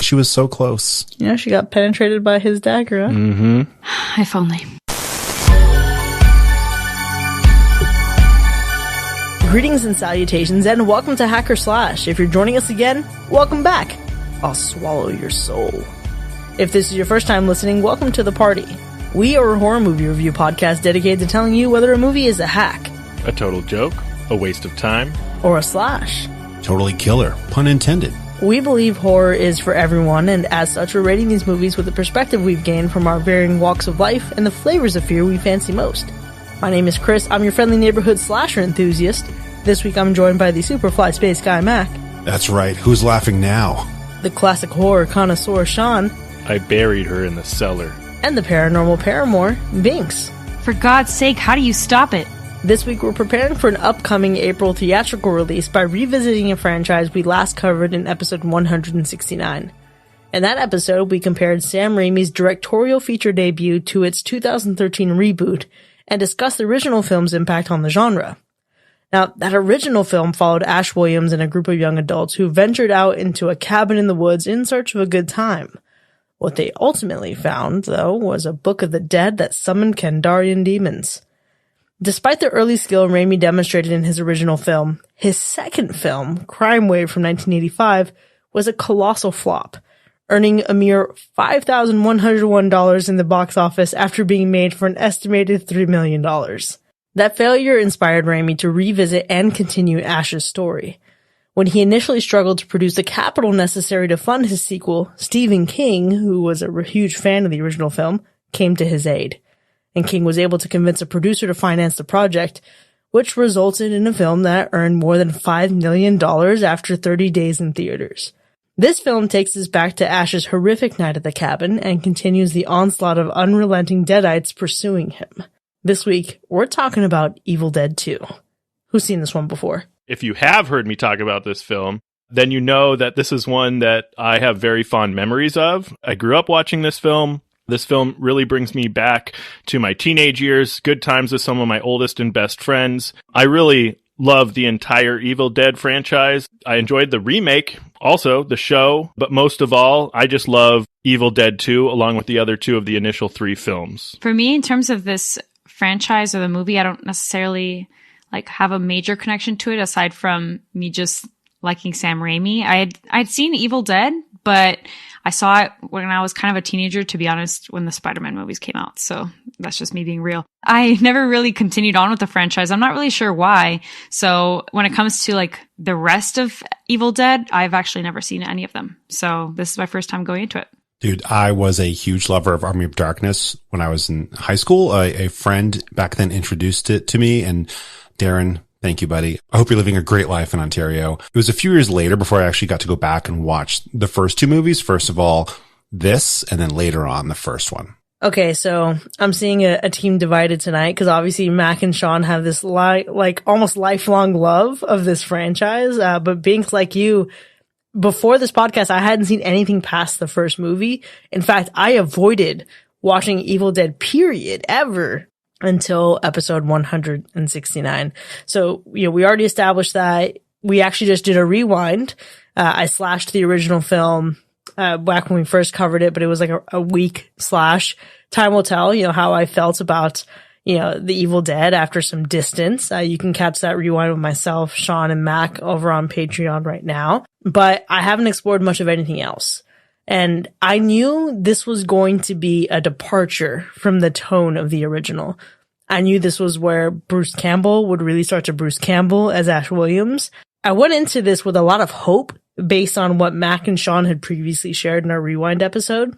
she was so close. Yeah, she got penetrated by his dagger, huh? Mm-hmm. If only. Greetings and salutations, and welcome to Hacker Slash. If you're joining us again, welcome back. I'll swallow your soul. If this is your first time listening, welcome to the party. We are a horror movie review podcast dedicated to telling you whether a movie is a hack, a total joke, a waste of time, or a slash. Totally killer, pun intended. We believe horror is for everyone, and as such, we're rating these movies with the perspective we've gained from our varying walks of life and the flavors of fear we fancy most. My name is Kris. I'm your friendly neighborhood slasher enthusiast. This week I'm joined by the Superfly Space Guy Mack. That's right. Who's laughing now? The classic horror connoisseur Sean. I buried her in the cellar. And the paranormal paramour Binks. For God's sake, how do you stop it? This week we're preparing for an upcoming April theatrical release by revisiting a franchise we last covered in episode 169. In that episode, we compared Sam Raimi's directorial feature debut to its 2013 reboot and discussed the original film's impact on the genre. Now, that original film followed Ash Williams and a group of young adults who ventured out into a cabin in the woods in search of a good time. What they ultimately found, though, was a book of the dead that summoned Kandarian demons. Despite the early skill Raimi demonstrated in his original film, his second film, Crime Wave from 1985, was a colossal flop, earning a mere $5,101 in the box office after being made for an estimated $3 million. That failure inspired Raimi to revisit and continue Ash's story. When he initially struggled to produce the capital necessary to fund his sequel, Stephen King, who was a huge fan of the original film, came to his aid. And King was able to convince a producer to finance the project, which resulted in a film that earned more than $5 million after 30 days in theaters. This film takes us back to Ash's horrific night at the cabin and continues the onslaught of unrelenting deadites pursuing him. This week, we're talking about Evil Dead 2. Who's seen this one before? If you have heard me talk about this film, then you know that this is one that I have very fond memories of. I grew up watching this film. This film really brings me back to my teenage years, good times with some of my oldest and best friends. I really love the entire Evil Dead franchise. I enjoyed the remake, also the show, but most of all, I just love Evil Dead 2 along with the other two of the initial three films. For me, in terms of this franchise or the movie, I don't necessarily have a major connection to it aside from me just liking Sam Raimi. I'd seen Evil Dead, but I saw it when I was kind of a teenager, to be honest, when the Spider-Man movies came out. So that's just me being real. I never really continued on with the franchise. I'm not really sure why. So when it comes to the rest of Evil Dead, I've actually never seen any of them. So this is my first time going into it. Dude, I was a huge lover of Army of Darkness when I was in high school. A friend back then introduced it to me, and Darren, thank you, buddy. I hope you're living a great life in Ontario. It was a few years later before I actually got to go back and watch the first two movies. First of all, this, and then later on, the first one. Okay, so I'm seeing a team divided tonight because obviously Mack and Sean have this almost lifelong love of this franchise. But Binks, like you, before this podcast, I hadn't seen anything past the first movie. In fact, I avoided watching Evil Dead, period, ever, until episode 169. So, we already established that. We actually just did a rewind. I slashed the original film back when we first covered it, but it was a week slash. Time will tell, how I felt about, the Evil Dead after some distance. You can catch that rewind with myself, Sean, and Mack over on Patreon right now. But I haven't explored much of anything else. And I knew this was going to be a departure from the tone of the original. I knew this was where Bruce Campbell would really start to Bruce Campbell as Ash Williams. I went into this with a lot of hope based on what Mack and Sean had previously shared in our Rewind episode.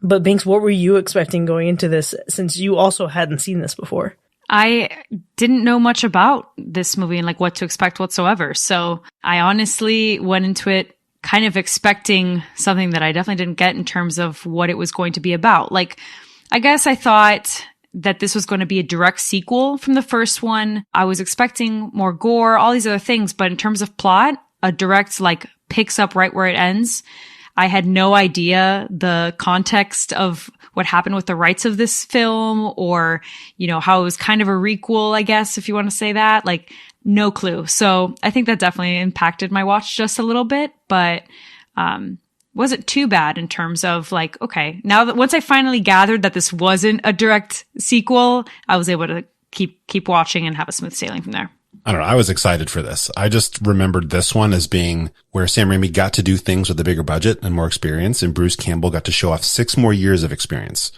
But Binks, what were you expecting going into this since you also hadn't seen this before? I didn't know much about this movie and what to expect whatsoever. So I honestly went into it kind of expecting something that I definitely didn't get in terms of what it was going to be about. I guess I thought that this was going to be a direct sequel from the first one. I was expecting more gore, all these other things, but in terms of plot, a direct picks up right where it ends. I had no idea the context of what happened with the rights of this film or, how it was kind of a requel, I guess, if you want to say that. No clue. So I think that definitely impacted my watch just a little bit, but wasn't too bad in terms of like, okay, now that once I finally gathered that this wasn't a direct sequel, I was able to keep watching and have a smooth sailing from there. I don't know. I was excited for this. I just remembered this one as being where Sam Raimi got to do things with a bigger budget and more experience, and Bruce Campbell got to show off 6 more years of experience.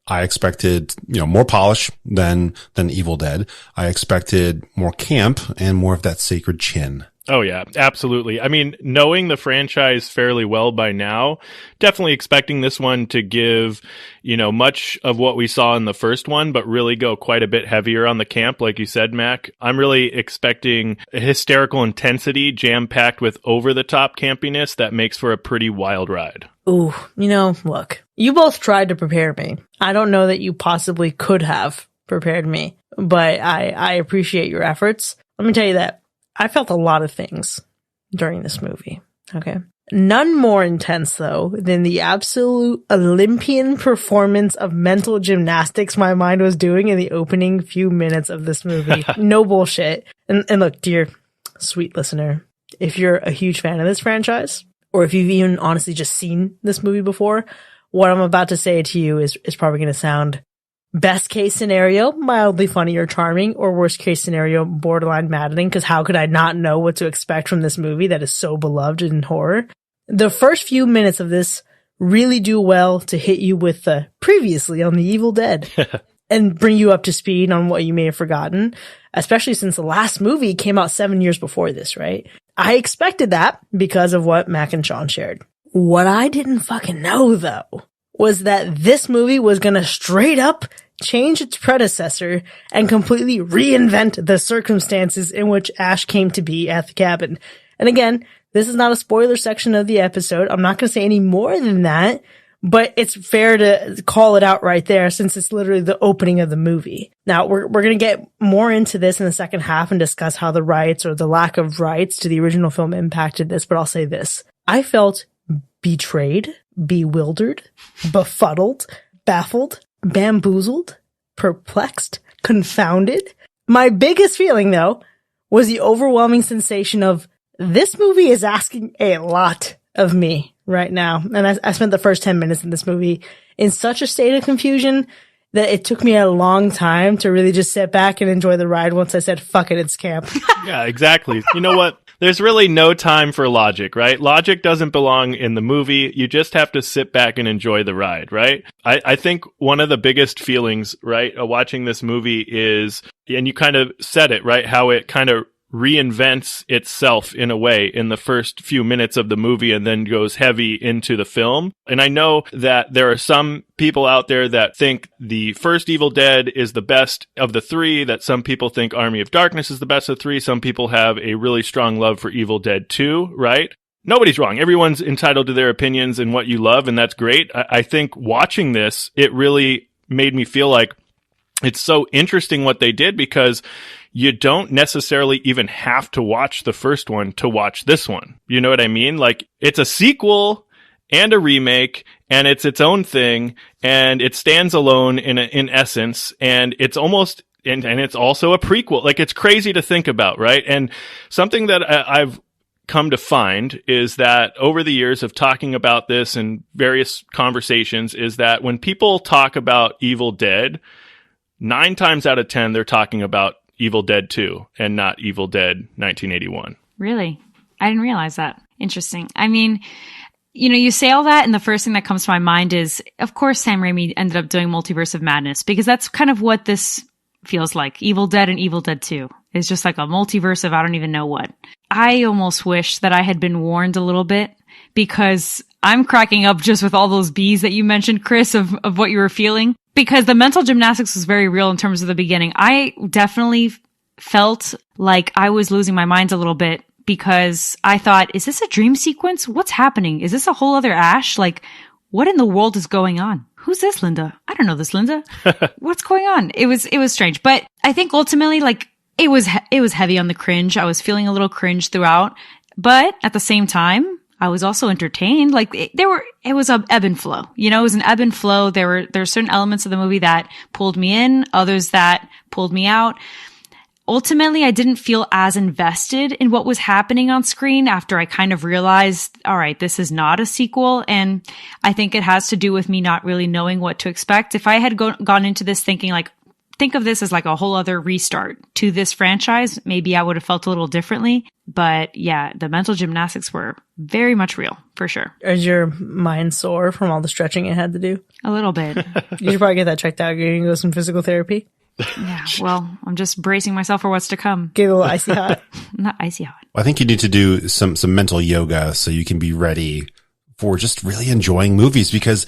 I expected, more polish than Evil Dead. I expected more camp and more of that sacred chin. Oh, yeah, absolutely. I mean, knowing the franchise fairly well by now, definitely expecting this one to give, much of what we saw in the first one, but really go quite a bit heavier on the camp, like you said, Mac. I'm really expecting a hysterical intensity jam-packed with over-the-top campiness that makes for a pretty wild ride. Ooh, look, you both tried to prepare me. I don't know that you possibly could have prepared me, but I appreciate your efforts. Let me tell you that I felt a lot of things during this movie. Okay. None more intense, though, than the absolute Olympian performance of mental gymnastics my mind was doing in the opening few minutes of this movie. No bullshit. And look, dear sweet listener, if you're a huge fan of this franchise, or if you've even honestly just seen this movie before, what I'm about to say to you is probably going to sound best case scenario, mildly funny or charming, or worst case scenario, borderline maddening, because how could I not know what to expect from this movie that is so beloved in horror? The first few minutes of this really do well to hit you with the previously on the Evil Dead and bring you up to speed on what you may have forgotten, especially since the last movie came out 7 years before this, right? I expected that because of what Mac and Sean shared. What I didn't fucking know, though, was that this movie was gonna straight up change its predecessor and completely reinvent the circumstances in which Ash came to be at the cabin. And again, this is not a spoiler section of the episode. I'm not gonna say any more than that, but it's fair to call it out right there since it's literally the opening of the movie. Now, we're gonna get more into this in the second half and discuss how the rights or the lack of rights to the original film impacted this, but I'll say this. I felt betrayed, bewildered, befuddled, baffled, bamboozled, perplexed, confounded. My biggest feeling, though, was the overwhelming sensation of this movie is asking a lot of me right now. And I spent the first 10 minutes in this movie in such a state of confusion that it took me a long time to really just sit back and enjoy the ride once I said, fuck it, it's camp. Yeah, exactly. You know what? There's really no time for logic, right? Logic doesn't belong in the movie. You just have to sit back and enjoy the ride, right? I think one of the biggest feelings, right, watching this movie is, and you kind of said it, right, how it kind of reinvents itself in a way in the first few minutes of the movie and then goes heavy into the film. And I know that there are some people out there that think the first Evil Dead is the best of the 3, that some people think Army of Darkness is the best of 3. Some people have a really strong love for Evil Dead 2, right? Nobody's wrong. Everyone's entitled to their opinions and what you love, and that's great. I think watching this, it really made me feel like it's so interesting what they did because you don't necessarily even have to watch the first one to watch this one. You know what I mean? Like, it's a sequel and a remake, and it's its own thing, and it stands alone in essence, and it's almost, and it's also a prequel. Like, it's crazy to think about, right? And something that I've come to find is that over the years of talking about this and various conversations is that when people talk about Evil Dead, 9 times out of 10, they're talking about Evil Dead 2 and not Evil Dead 1981. Really? I didn't realize that. Interesting. I mean, you say all that, and the first thing that comes to my mind is, of course, Sam Raimi ended up doing Multiverse of Madness, because that's kind of what this feels like. Evil Dead and Evil Dead 2 is just like a multiverse of I don't even know what. I almost wish that I had been warned a little bit, because I'm cracking up just with all those B's that you mentioned, Kris, of what you were feeling. Because the mental gymnastics was very real in terms of the beginning. I definitely felt like I was losing my mind a little bit because I thought, is this a dream sequence? What's happening? Is this a whole other Ash? Like, what in the world is going on? Who's this Linda? I don't know this Linda. What's going on? It was strange. But I think ultimately, like, it was heavy on the cringe. I was feeling a little cringe throughout. But at the same time, I was also entertained. Like, it was a ebb and flow. It was an ebb and flow. There were certain elements of the movie that pulled me in, others that pulled me out. ultimately, I didn't feel as invested in what was happening on screen after I kind of realized, all right, this is not a sequel. And I think it has to do with me not really knowing what to expect. If I had gone into this thinking like, think of this as like a whole other restart to this franchise, maybe I would have felt a little differently. But yeah, the mental gymnastics were very much real, for sure. Is your mind sore from all the stretching it had to do? A little bit. You should probably get that checked out. You're going to go some physical therapy. Yeah, well, I'm just bracing myself for what's to come. Get a little icy hot. Not icy hot. I think you need to do some mental yoga so you can be ready for just really enjoying movies, because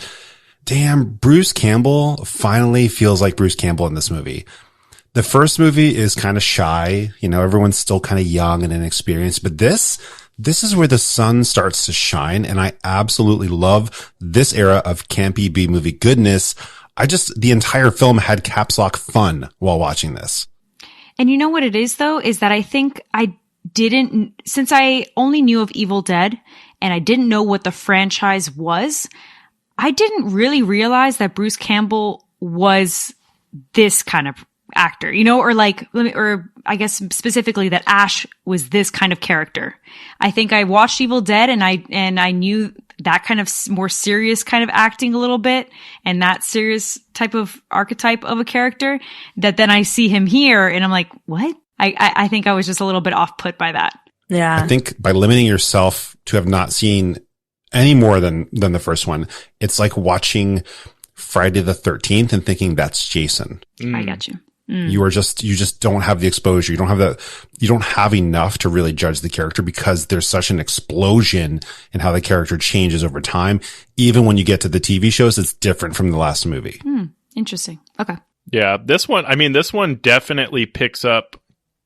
damn, Bruce Campbell finally feels like Bruce Campbell in this movie. The first movie is kind of shy. You know, everyone's still kind of young and inexperienced, but this is where the sun starts to shine. And I absolutely love this era of campy B movie goodness. The entire film had caps lock fun while watching this. And you know what it is though, is that I think since I only knew of Evil Dead and I didn't know what the franchise was, I didn't really realize that Bruce Campbell was this kind of actor, you know, or I guess specifically that Ash was this kind of character. I think I watched Evil Dead and I knew that kind of more serious kind of acting a little bit and that serious type of archetype of a character, that then I see him here and I'm like, what? I think I was just a little bit off put by that. Yeah. I think by limiting yourself to have not seen any more than the first one, it's like watching Friday the 13th and thinking that's Jason. I got you. You just don't have the exposure. You don't have enough to really judge the character because there's such an explosion in how the character changes over time. Even when you get to the TV shows, it's different from the last movie. Interesting. Okay. Yeah, this one definitely picks up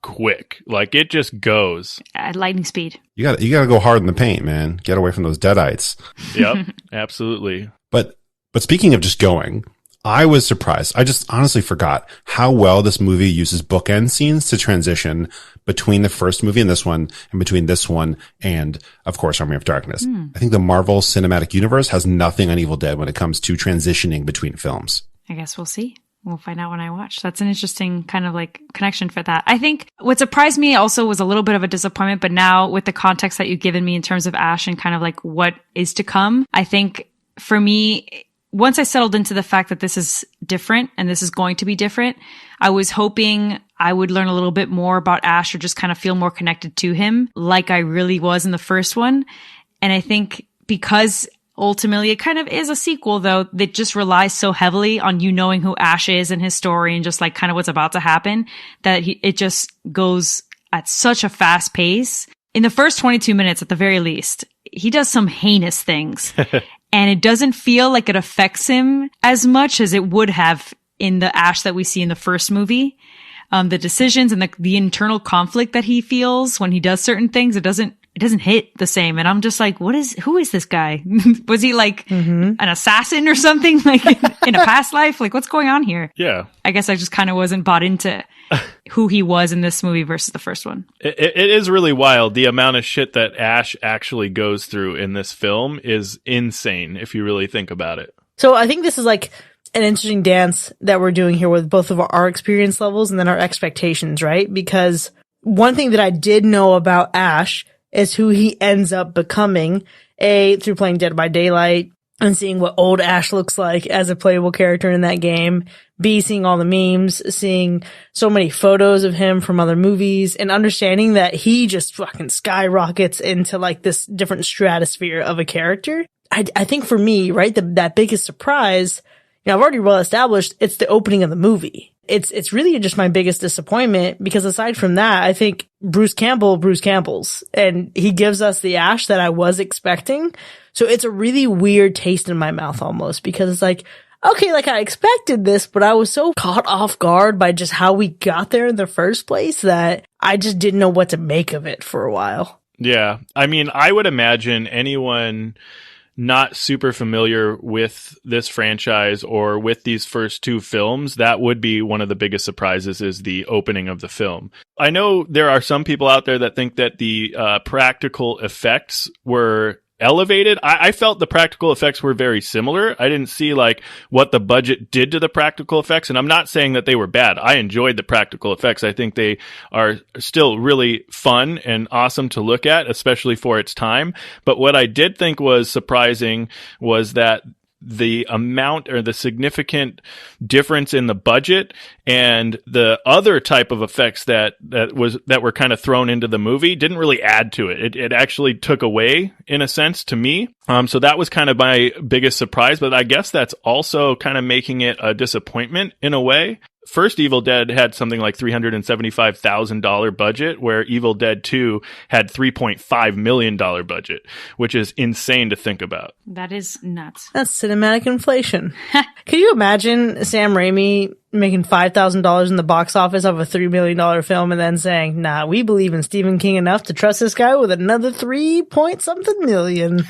quick. Like it just goes at lightning speed. You got to go hard in the paint, man. Get away from those deadites. Yep, absolutely. But speaking of just going, I was surprised. I just honestly forgot how well this movie uses bookend scenes to transition between the first movie and this one, and between this one and, of course, Army of Darkness. I think the Marvel Cinematic Universe has nothing on Evil Dead when it comes to transitioning between films. I guess we'll see. We'll find out when I watch. That's an interesting kind of like connection for that. I think what surprised me also was a little bit of a disappointment, but now with the context that you've given me in terms of Ash and kind of like what is to come, I think for me, once I settled into the fact that this is different and this is going to be different, I was hoping I would learn a little bit more about Ash or just kind of feel more connected to him like I really was in the first one. And I think because ultimately it kind of is a sequel though, that just relies so heavily on you knowing who Ash is and his story and just like kind of what's about to happen, that it just goes at such a fast pace. In the first 22 minutes, at the very least, he does some heinous things. And it doesn't feel like it affects him as much as it would have in the Ash that we see in the first movie. The decisions and the internal conflict that he feels when he does certain things, it doesn't hit the same. And I'm just like, who is this guy? Was he like an assassin or something like in a past life? Like what's going on here? Yeah. I guess I just kind of wasn't bought into who he was in this movie versus the first one. It is really wild. The amount of shit that Ash actually goes through in this film is insane if you really think about it. So I think this is like an interesting dance that we're doing here with both of our experience levels and then our expectations, right? Because one thing that I did know about Ash is who he ends up becoming, through playing Dead by Daylight and seeing what old Ash looks like as a playable character in that game, B, seeing all the memes, seeing so many photos of him from other movies, and understanding that he just fucking skyrockets into like this different stratosphere of a character. I think for me, right, that biggest surprise, you know, I've already well established it's the opening of the movie. It's really just my biggest disappointment, because aside from that, I think Bruce Campbell's, and he gives us the Ash that I was expecting. So it's a really weird taste in my mouth almost, because it's like, okay, like I expected this, but I was so caught off guard by just how we got there in the first place that I just didn't know what to make of it for a while. Yeah. I mean, I would imagine anyone not super familiar with this franchise or with these first two films, that would be one of the biggest surprises, is the opening of the film. I know there are some people out there that think that the practical effects were elevated. I felt the practical effects were very similar. I didn't see like what the budget did to the practical effects. And I'm not saying that they were bad. I enjoyed the practical effects. I think they are still really fun and awesome to look at, especially for its time. But what I did think was surprising was that the amount or the significant difference in the budget and the other type of effects that were kind of thrown into the movie didn't really add to it. It actually took away, in a sense, to me. So that was kind of my biggest surprise, but I guess that's also kind of making it a disappointment in a way. First Evil Dead had something like $375,000 budget, where Evil Dead 2 had $3.5 million budget, which is insane to think about. That is nuts. That's cinematic inflation. Could you imagine Sam Raimi making $5,000 in the box office of a $3 million film and then saying, nah, we believe in Stephen King enough to trust this guy with another 3-point-something million.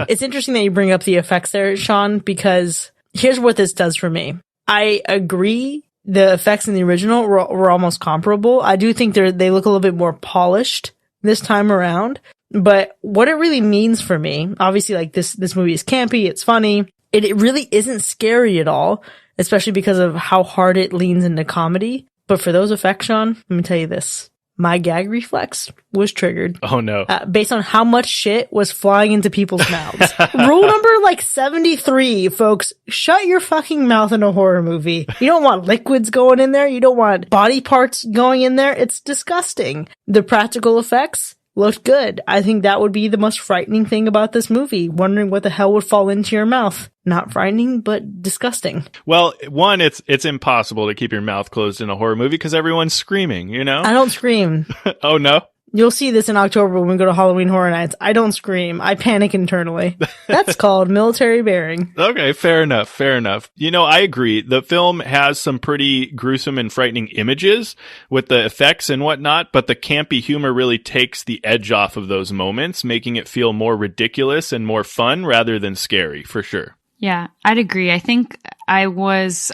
It's interesting that you bring up the effects there, Sean, because here's what this does for me. I agree the effects in the original were almost comparable. I do think they look a little bit more polished this time around. But what it really means for me, obviously, like this movie is campy, it's funny. It really isn't scary at all, especially because of how hard it leans into comedy. But for those effects, Sean, let me tell you this. My gag reflex was triggered. Oh, no. Based on how much shit was flying into people's mouths. Rule number 73, folks. Shut your fucking mouth in a horror movie. You don't want liquids going in there. You don't want body parts going in there. It's disgusting. The practical effects looked good. I think that would be the most frightening thing about this movie. Wondering what the hell would fall into your mouth. Not frightening, but disgusting. Well, one, it's impossible to keep your mouth closed in a horror movie because everyone's screaming, you know? I don't scream. Oh, no? You'll see this in October when we go to Halloween Horror Nights. I don't scream. I panic internally. That's called military bearing. Okay, fair enough, fair enough. You know, I agree. The film has some pretty gruesome and frightening images with the effects and whatnot, but the campy humor really takes the edge off of those moments, making it feel more ridiculous and more fun rather than scary, for sure. Yeah, I'd agree. I think I was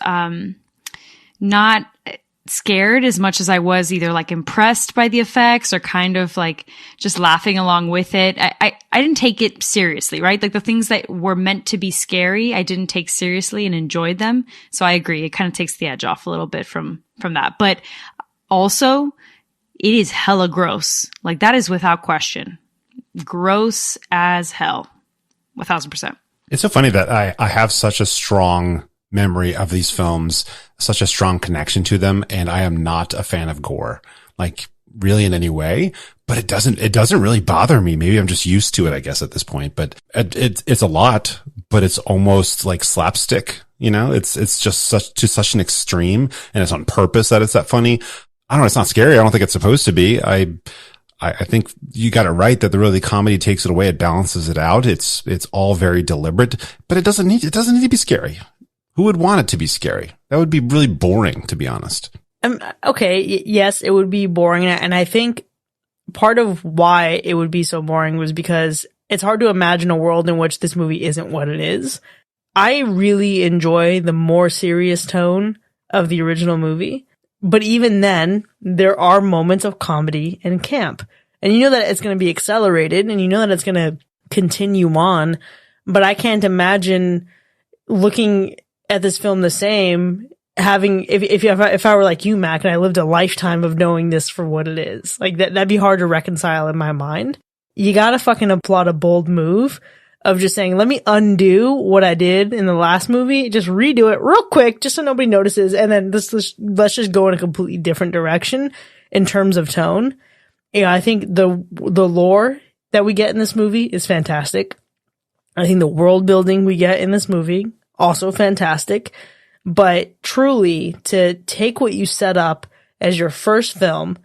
not scared as much as I was either like impressed by the effects or kind of like just laughing along with it. I didn't take it seriously, right? Like the things that were meant to be scary, I didn't take seriously and enjoyed them. So I agree. It kind of takes the edge off a little bit from that. But also, it is hella gross. Like that is without question. Gross as hell. 1,000%. It's so funny that I have such a strong memory of these films, such a strong connection to them, and I am not a fan of gore, like really in any way, but it doesn't really bother me. Maybe I'm just used to it, I guess, at this point, but it's a lot, but it's almost like slapstick, you know, it's just such an extreme, and it's on purpose that it's that funny. I don't know. It's not scary. I don't think it's supposed to be. I think you got it right that the comedy takes it away. It balances it out. It's all very deliberate, but it doesn't need to be scary. Who would want it to be scary? That would be really boring, to be honest. Okay, yes, it would be boring. And I think part of why it would be so boring was because it's hard to imagine a world in which this movie isn't what it is. I really enjoy the more serious tone of the original movie. But even then, there are moments of comedy and camp. And you know that it's going to be accelerated and you know that it's going to continue on. But I can't imagine looking at this film the same, having, if I were like you, Mack, and I lived a lifetime of knowing this for what it is, like that'd be hard to reconcile in my mind. You gotta fucking applaud a bold move of just saying, let me undo what I did in the last movie, just redo it real quick, just so nobody notices, and then let's just go in a completely different direction in terms of tone. You know, I think the lore that we get in this movie is fantastic. I think the world building we get in this movie, also fantastic. But truly, to take what you set up as your first film,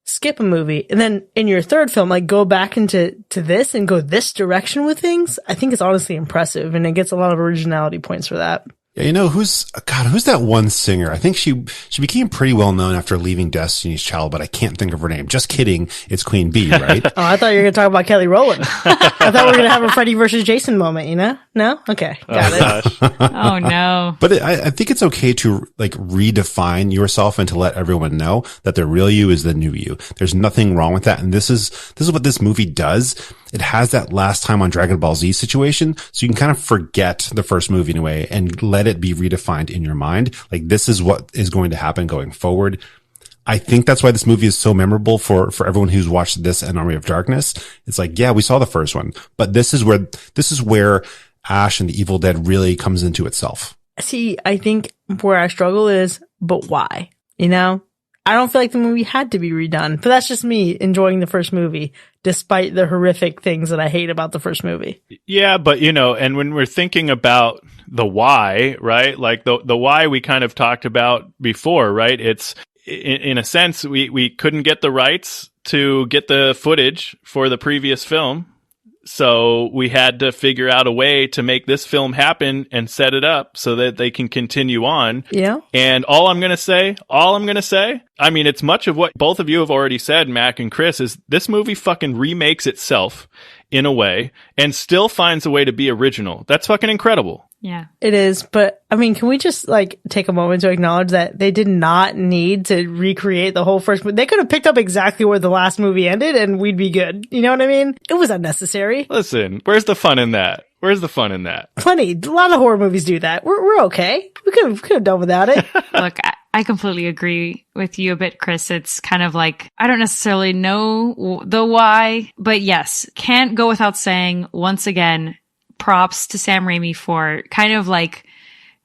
skip a movie, and then in your third film, like go back into this and go this direction with things, I think it's honestly impressive, and it gets a lot of originality points for that. Yeah, you know, who's that one singer? I think she became pretty well known after leaving Destiny's Child, but I can't think of her name. Just kidding. It's Queen Bee, right? Oh, I thought you were going to talk about Kelly Rowland. I thought we were going to have a Freddy versus Jason moment, you know? No? Okay. Got it. Oh, no. But I think it's okay to like redefine yourself and to let everyone know that the real you is the new you. There's nothing wrong with that. And this is what this movie does. it has that last time on Dragon Ball Z situation. So you can kind of forget the first movie in a way and let it be redefined in your mind. Like, this is what is going to happen going forward. I think that's why this movie is so memorable for everyone who's watched this and Army of Darkness. It's like, yeah, we saw the first one, but this is where Ash and the Evil Dead really comes into itself. See, I think where I struggle is, but why? You know, I don't feel like the movie had to be redone, but that's just me enjoying the first movie, despite the horrific things that I hate about the first movie. Yeah, but and when we're thinking about the why, right? Like the why we kind of talked about before, right? It's in a sense, we couldn't get the rights to get the footage for the previous film. So we had to figure out a way to make this film happen and set it up so that they can continue on. Yeah. And all I'm going to say, I mean, it's much of what both of you have already said, Mack and Kris, is this movie fucking remakes itself in a way and still finds a way to be original. That's fucking incredible. Yeah. It is, but I mean, can we just take a moment to acknowledge that they did not need to recreate the whole first movie? They could have picked up exactly where the last movie ended and we'd be good. You know what I mean? It was unnecessary. Listen, where's the fun in that? Plenty. A lot of horror movies do that. We're okay. We could have done without it. Look, I completely agree with you a bit, Kris. It's kind of like, I don't necessarily know the why, but yes, can't go without saying, once again, props to Sam Raimi for kind of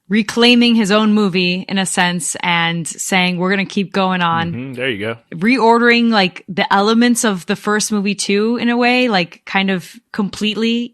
reclaiming his own movie in a sense and saying, we're going to keep going on. Mm-hmm, there you go. Reordering the elements of the first movie too, in a way, kind of completely,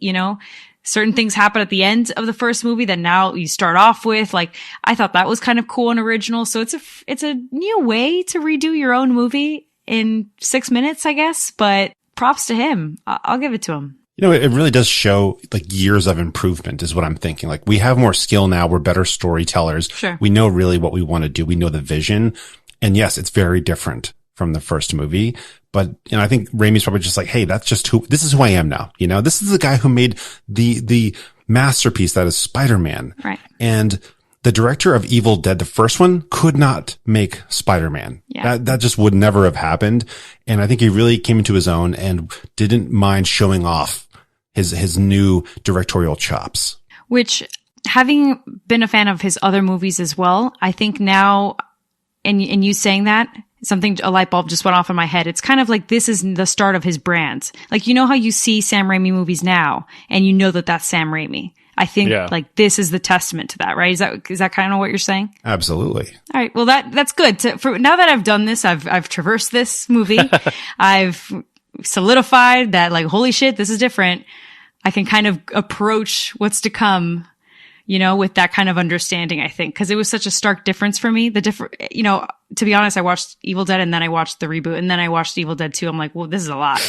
certain things happen at the end of the first movie that now you start off with. I thought that was kind of cool and original. So it's a new way to redo your own movie in 6 minutes, I guess, but props to him. I'll give it to him. It really does show years of improvement is what I'm thinking. We have more skill now. We're better storytellers. Sure. We know really what we want to do. We know the vision. And yes, it's very different from the first movie. But, I think Raimi's probably just hey, this is who I am now. This is the guy who made the masterpiece that is Spider-Man. Right. And the director of Evil Dead, the first one, could not make Spider-Man. Yeah. That just would never have happened. And I think he really came into his own and didn't mind showing off his new directorial chops. Which, having been a fan of his other movies as well, I think now, and you saying that, a light bulb just went off in my head. It's kind of this is the start of his brand. How you see Sam Raimi movies now, and you know that that's Sam Raimi. I think this is the testament to that, right? Is that kind of what you're saying? Absolutely. All right. Well, that's good. Now that I've done this, I've traversed this movie. I've solidified that holy shit, this is different. I can kind of approach what's to come, with that kind of understanding, I think, because it was such a stark difference for me. To be honest, I watched Evil Dead and then I watched the reboot and then I watched Evil Dead 2. I'm like, well, this is a lot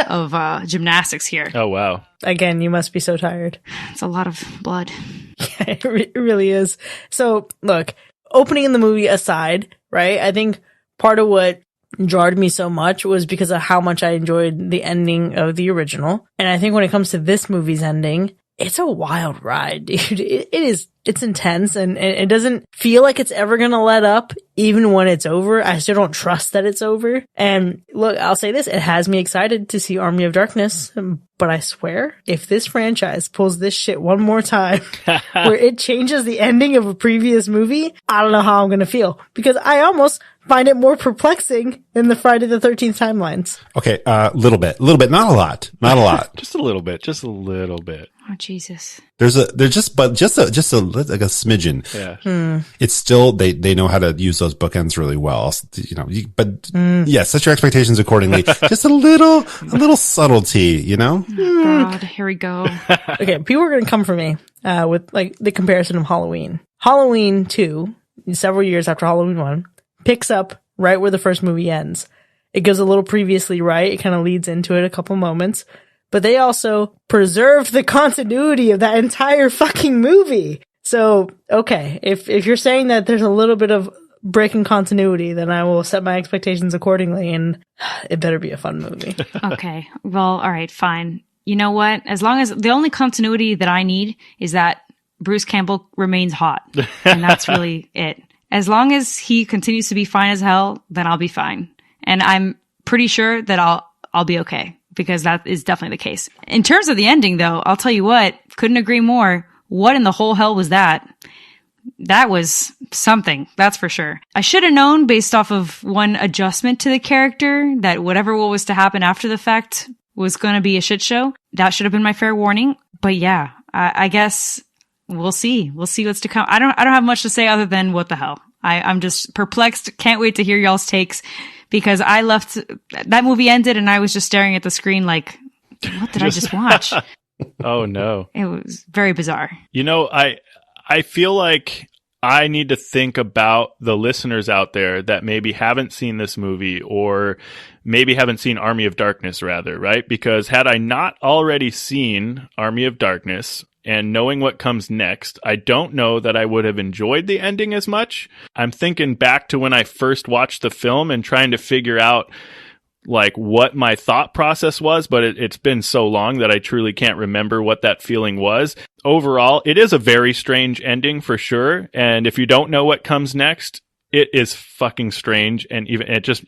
of gymnastics here. Oh, wow. Again, you must be so tired. It's a lot of blood. Yeah, it really is. So, look, opening in the movie aside, right? I think part of what jarred me so much was because of how much I enjoyed the ending of the original. And I think when it comes to this movie's ending, it's a wild ride, dude. It's intense and it doesn't feel like it's ever going to let up even when it's over. I still don't trust that it's over. And look, I'll say this, it has me excited to see Army of Darkness, but I swear if this franchise pulls this shit one more time where it changes the ending of a previous movie, I don't know how I'm going to feel because I almost find it more perplexing than the Friday the 13th timelines. Okay. Little bit, not a lot. Just a little bit. Oh, Jesus. Just a smidgen. Yeah. It's still, they know how to use those bookends really well. Yes, set your expectations accordingly. Just a little subtlety, Oh, God, here we go. Okay. People are going to come for me, with the comparison of Halloween. Halloween 2, several years after Halloween 1, picks up right where the first movie ends. It goes a little previously right. It kind of leads into it a couple moments. But they also preserved the continuity of that entire fucking movie. So, okay, if you're saying that there's a little bit of breaking continuity, then I will set my expectations accordingly, and it better be a fun movie. Okay, well, all right, fine. You know what? As long as the only continuity that I need is that Bruce Campbell remains hot, and that's really it. As long as he continues to be fine as hell, then I'll be fine. And I'm pretty sure that I'll be okay. because that is definitely the case. In terms of the ending, though, I'll tell you what, couldn't agree more. What in the whole hell was that? That was something, that's for sure. I should have known based off of one adjustment to the character that whatever was to happen after the fact was going to be a shit show. That should have been my fair warning. But yeah, I guess we'll see. We'll see what's to come. I don't have much to say other than what the hell. I'm just perplexed. Can't wait to hear y'all's takes because I left, that movie ended and I was just staring at the screen like, what did I just watch? Oh no. It was very bizarre. You know, I feel like I need to think about the listeners out there that maybe haven't seen this movie or maybe haven't seen Army of Darkness rather, right? Because had I not already seen Army of Darkness and knowing what comes next, I don't know that I would have enjoyed the ending as much. I'm thinking back to when I first watched the film and trying to figure out like what my thought process was, but it's been so long that I truly can't remember what that feeling was. Overall, it is a very strange ending for sure. And if you don't know what comes next, it is fucking strange and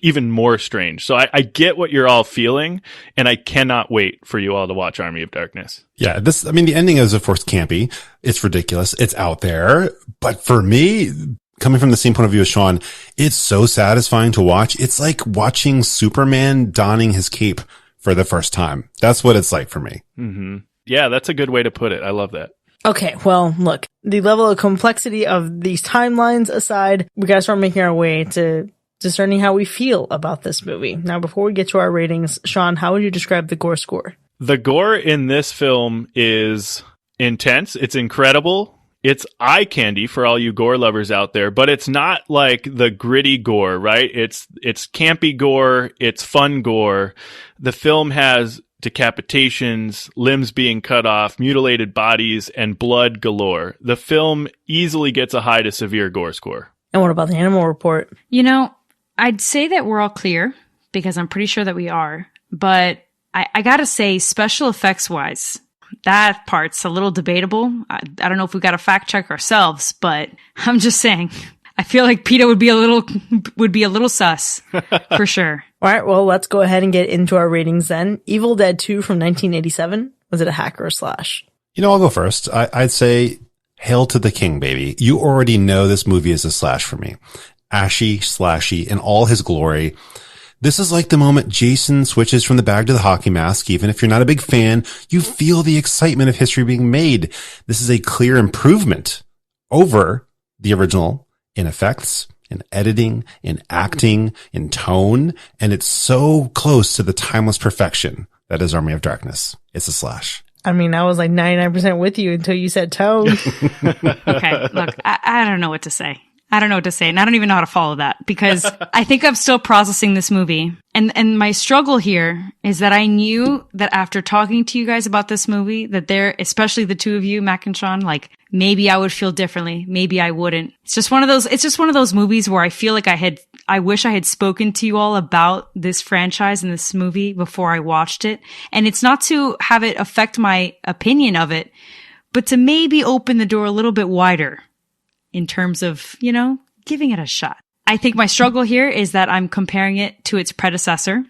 even more strange. So I get what you're all feeling and I cannot wait for you all to watch Army of Darkness. Yeah, the ending is of course campy. It's ridiculous. It's out there. But for me, coming from the same point of view as Sean, it's so satisfying to watch. It's like watching Superman donning his cape for the first time. That's what it's like for me. Mm-hmm. Yeah, that's a good way to put it. I love that. Okay, well, look, the level of complexity of these timelines aside, we gotta start making our way to discerning how we feel about this movie. Now, before we get to our ratings, Sean, how would you describe the gore score? The gore in this film is intense. It's incredible. It's eye candy for all you gore lovers out there, but it's not like the gritty gore, right? It's campy gore. It's fun gore. The film has decapitations, limbs being cut off, mutilated bodies, and blood galore. The film easily gets a high to severe gore score. And what about the animal report? You know, I'd say that we're all clear because I'm pretty sure that we are, but I gotta say, special effects wise, that part's a little debatable. I don't know if we got to fact check ourselves, but I'm just saying, I feel like PETA would be a little sus for sure. All right, well, let's go ahead and get into our ratings then. Evil Dead 2 from 1987. Was it a hack or a slash? You know, I'll go first. I'd say Hail to the King, baby. You already know this movie is a slash for me. Ashy, slashy, in all his glory. This is like the moment Jason switches from the bag to the hockey mask. Even if you're not a big fan, you feel the excitement of history being made. This is a clear improvement over the original in effects, in editing, in acting, in tone, and it's so close to the timeless perfection that is Army of Darkness. It's a slash. I mean, I was like 99% with you until you said tone. Okay, look, I don't know what to say. I don't know what to say, and I don't even know how to follow that because I think I'm still processing this movie. And my struggle here is that I knew that after talking to you guys about this movie, that especially the two of you, Mack and Sean, like maybe I would feel differently, maybe I wouldn't. It's just one of those movies where I feel like I wish I had spoken to you all about this franchise and this movie before I watched it. And it's not to have it affect my opinion of it, but to maybe open the door a little bit wider in terms of, you know, giving it a shot. I think my struggle here is that I'm comparing it to its predecessor.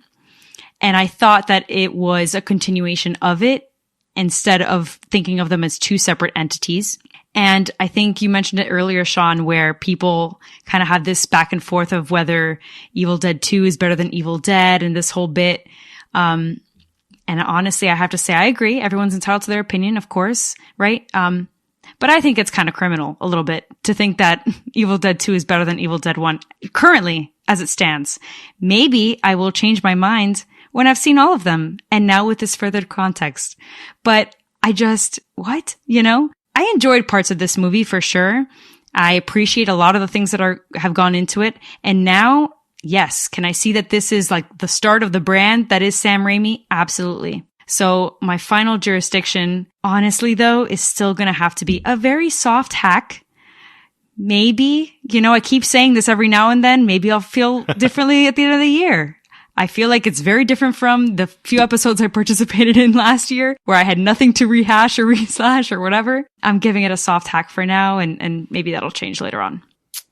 And I thought that it was a continuation of it instead of thinking of them as two separate entities. And I think you mentioned it earlier, Sean, where people kind of have this back and forth of whether Evil Dead 2 is better than Evil Dead and this whole bit. And honestly, I have to say, I agree. Everyone's entitled to their opinion, of course, right? But I think it's kind of criminal a little bit to think that Evil Dead 2 is better than Evil Dead 1 currently as it stands. Maybe I will change my mind when I've seen all of them and now with this further context. But what? You know, I enjoyed parts of this movie for sure. I appreciate a lot of the things that have gone into it. And now, yes, can I see that this is like the start of the brand that is Sam Raimi? Absolutely. So my final jurisdiction, honestly, though, is still going to have to be a very soft hack. Maybe, you know, I keep saying this every now and then. Maybe I'll feel differently at the end of the year. I feel like it's very different from the few episodes I participated in last year where I had nothing to rehash or reslash or whatever. I'm giving it a soft hack for now, and maybe that'll change later on.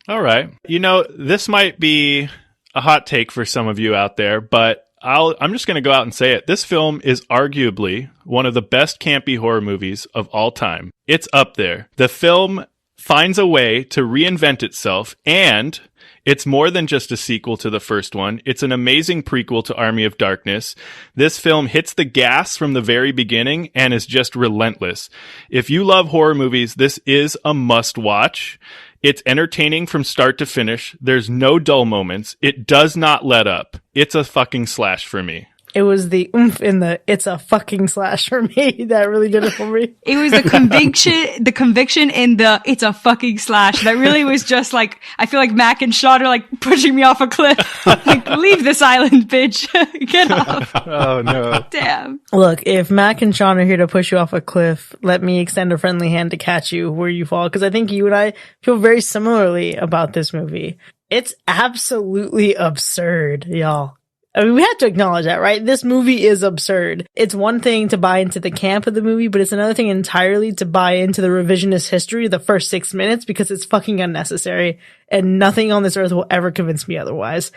All right. You know, this might be a hot take for some of you out there, but I'm just going to go out and say it. This film is arguably one of the best campy horror movies of all time. It's up there. The film finds a way to reinvent itself, and it's more than just a sequel to the first one. It's an amazing prequel to Army of Darkness. This film hits the gas from the very beginning and is just relentless. If you love horror movies, this is a must-watch. It's entertaining from start to finish. There's no dull moments. It does not let up. It's a fucking slash for me. It was the oomph in the "it's a fucking slash" for me that really did it for me. It was the conviction in the "it's a fucking slash" that really was just like, I feel like Mack and Sean are like pushing me off a cliff. Like, leave this island, bitch. Get off. Oh, no. Damn. Look, if Mack and Sean are here to push you off a cliff, let me extend a friendly hand to catch you where you fall, because I think you and I feel very similarly about this movie. It's absolutely absurd, y'all. I mean, we have to acknowledge that, right? This movie is absurd. It's one thing to buy into the camp of the movie, but it's another thing entirely to buy into the revisionist history of the first 6 minutes, because it's fucking unnecessary, and nothing on this earth will ever convince me otherwise.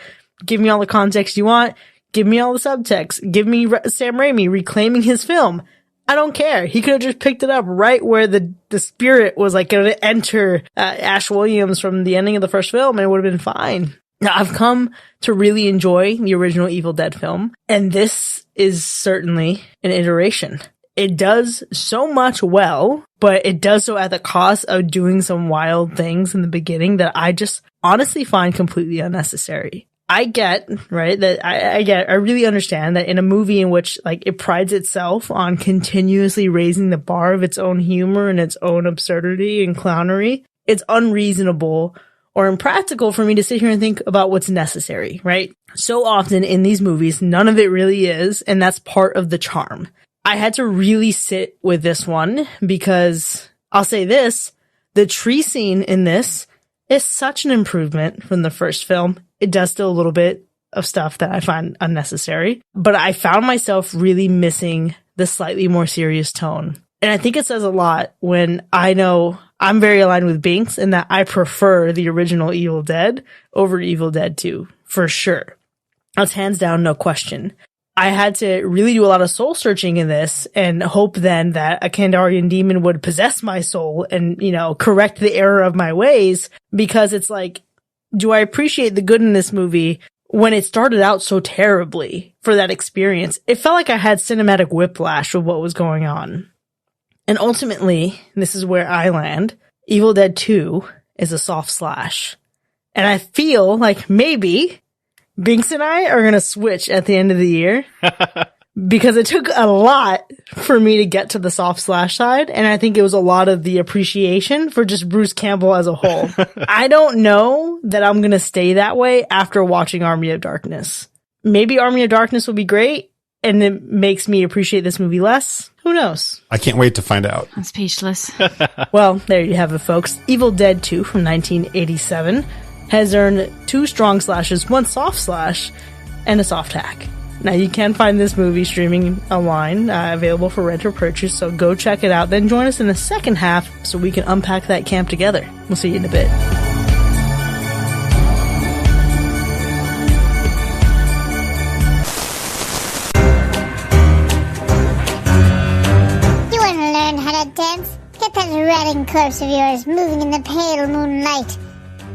Give me all the context you want. Give me all the subtext. Give me Sam Raimi reclaiming his film. I don't care. He could have just picked it up right where the spirit was like going to enter Ash Williams from the ending of the first film, and it would have been fine. Now, I've come to really enjoy the original Evil Dead film, and this is certainly an iteration. It does so much well, but it does so at the cost of doing some wild things in the beginning that I just honestly find completely unnecessary. I get, right, that I really understand that in a movie in which, like, it prides itself on continuously raising the bar of its own humor and its own absurdity and clownery, it's unreasonable or impractical for me to sit here and think about what's necessary, right? So often in these movies, none of it really is, and that's part of the charm. I had to really sit with this one because, I'll say this, the tree scene in this is such an improvement from the first film. It does still a little bit of stuff that I find unnecessary, but I found myself really missing the slightly more serious tone. And I think it says a lot when I know I'm very aligned with Binks in that I prefer the original Evil Dead over Evil Dead 2, for sure. That's hands down, no question. I had to really do a lot of soul searching in this and hope then that a Kandarian demon would possess my soul and, you know, correct the error of my ways, because it's like, do I appreciate the good in this movie when it started out so terribly for that experience? It felt like I had cinematic whiplash with what was going on. And ultimately, this is where I land, Evil Dead 2 is a soft slash. And I feel like maybe Binks and I are going to switch at the end of the year because it took a lot for me to get to the soft slash side. And I think it was a lot of the appreciation for just Bruce Campbell as a whole. I don't know that I'm going to stay that way after watching Army of Darkness. Maybe Army of Darkness will be great, and it makes me appreciate this movie less. Who knows? I can't wait to find out. I'm speechless. Well, there you have it, folks. Evil Dead 2 from 1987 has earned 2 strong slashes, 1 soft slash, and a soft hack. Now, you can find this movie streaming online, available for rent or purchase, so go check it out. Then join us in the second half so we can unpack that camp together. We'll see you in a bit. Dance? Get that ratting corpse of yours moving in the pale moonlight.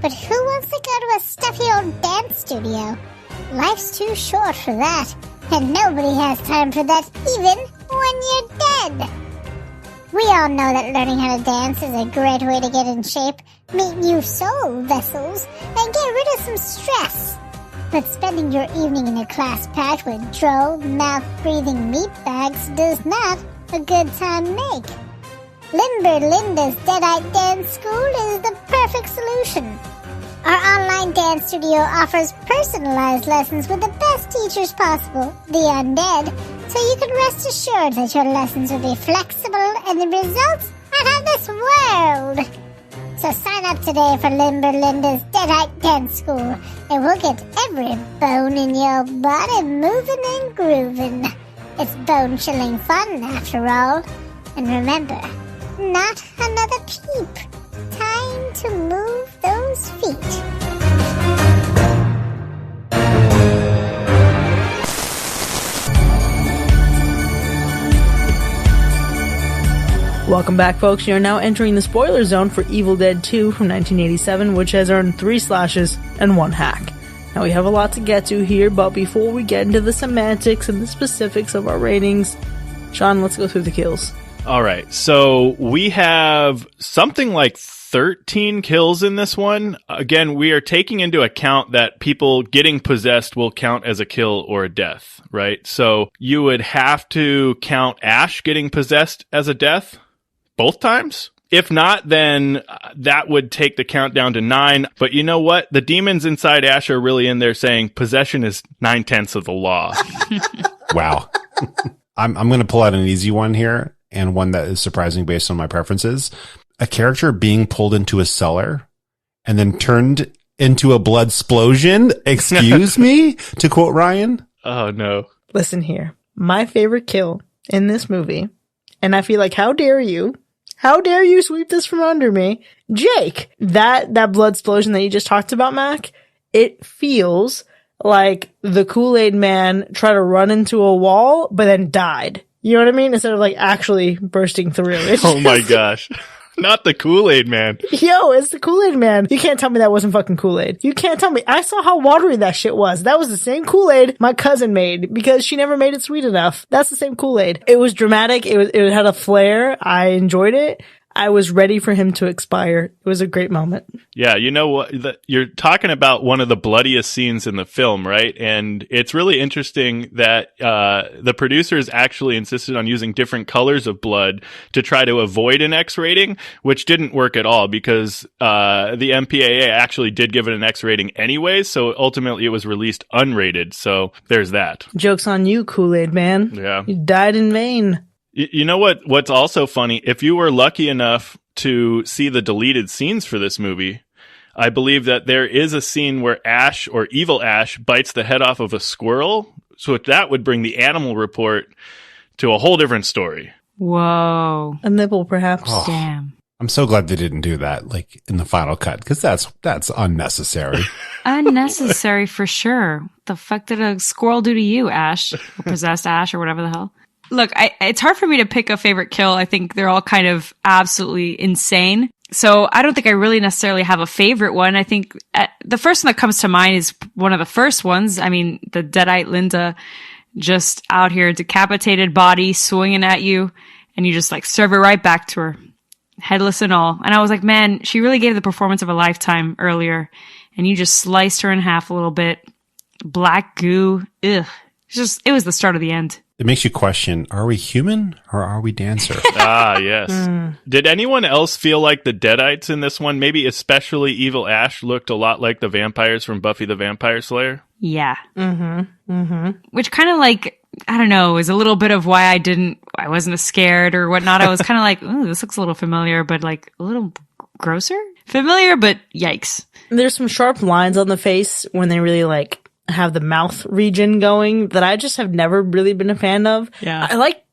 But who wants to go to a stuffy old dance studio? Life's too short for that, and nobody has time for that even when you're dead. We all know that learning how to dance is a great way to get in shape, meet new soul vessels, and get rid of some stress. But spending your evening in a class packed with droll, mouth-breathing meatbags does not a good time make. Limber Linda's Deadite Dance School is the perfect solution. Our online dance studio offers personalized lessons with the best teachers possible, the undead, so you can rest assured that your lessons will be flexible and the results out of this world. So sign up today for Limber Linda's Deadite Dance School, and we'll get every bone in your body moving and grooving. It's bone-chilling fun, after all. And remember, not another peep. Time to move those feet. Welcome back, folks. You're now entering the spoiler zone for Evil Dead 2 from 1987, which has earned 3 slashes and 1 hack. Now, we have a lot to get to here, but before we get into the semantics and the specifics of our ratings, Sean, let's go through the kills. All right. So we have something like 13 kills in this one. Again, we are taking into account that people getting possessed will count as a kill or a death, right? So you would have to count Ash getting possessed as a death both times. If not, then that would take the count down to 9. But you know what? The demons inside Ash are really in there saying possession is 9/10 of the law. Wow. I'm going to pull out an easy one here, and one that is surprising based on my preferences. A character being pulled into a cellar and then turned into a blood explosion. Excuse me, to quote Ryan. Oh, no. Listen here. My favorite kill in this movie, and I feel like, how dare you sweep this from under me? Jake, that blood explosion that you just talked about, Mac, it feels like the Kool-Aid man tried to run into a wall, but then died. You know what I mean? Instead of like actually bursting through. Oh my gosh. Not the Kool-Aid man. Yo, it's the Kool-Aid man. You can't tell me that wasn't fucking Kool-Aid. You can't tell me. I saw how watery that shit was. That was the same Kool-Aid my cousin made because she never made it sweet enough. That's the same Kool-Aid. It was dramatic. It had a flair. I enjoyed it. I was ready for him to expire. It was a great moment. Yeah, you know what? You're talking about one of the bloodiest scenes in the film, right? And it's really interesting that the producers actually insisted on using different colors of blood to try to avoid an X rating, which didn't work at all because the MPAA actually did give it an X rating anyways, so ultimately it was released unrated. So there's that. Joke's on you, Kool-Aid man. Yeah. You died in vain. You know what's also funny? If you were lucky enough to see the deleted scenes for this movie, I believe that there is a scene where Ash, or Evil Ash, bites the head off of a squirrel. So that would bring the animal report to a whole different story. Whoa. A nipple, perhaps. Oh, Damn. I'm so glad they didn't do that, like in the final cut, because that's unnecessary. Unnecessary for sure. The fuck did a squirrel do to you, Ash? Or possessed Ash, or whatever the hell? Look, it's hard for me to pick a favorite kill. I think they're all kind of absolutely insane. So I don't think I really necessarily have a favorite one. I think the first one that comes to mind is one of the first ones. I mean, the Deadite Linda just out here, decapitated body, swinging at you, and you just like serve it right back to her, headless and all. And I was like, man, she really gave the performance of a lifetime earlier, and you just sliced her in half a little bit. Black goo. Ugh. It was the start of the end. It makes you question, are we human or are we dancer? Ah, yes. Did anyone else feel like the Deadites in this one, maybe especially Evil Ash, looked a lot like the vampires from Buffy the Vampire Slayer? Yeah. Which kind of like, I don't know, is a little bit of why I wasn't as scared or whatnot. I was kind of like, ooh, this looks a little familiar, but like a little grosser? Familiar, but yikes. There's some sharp lines on the face when they really like have the mouth region going that I just have never really been a fan of. Yeah.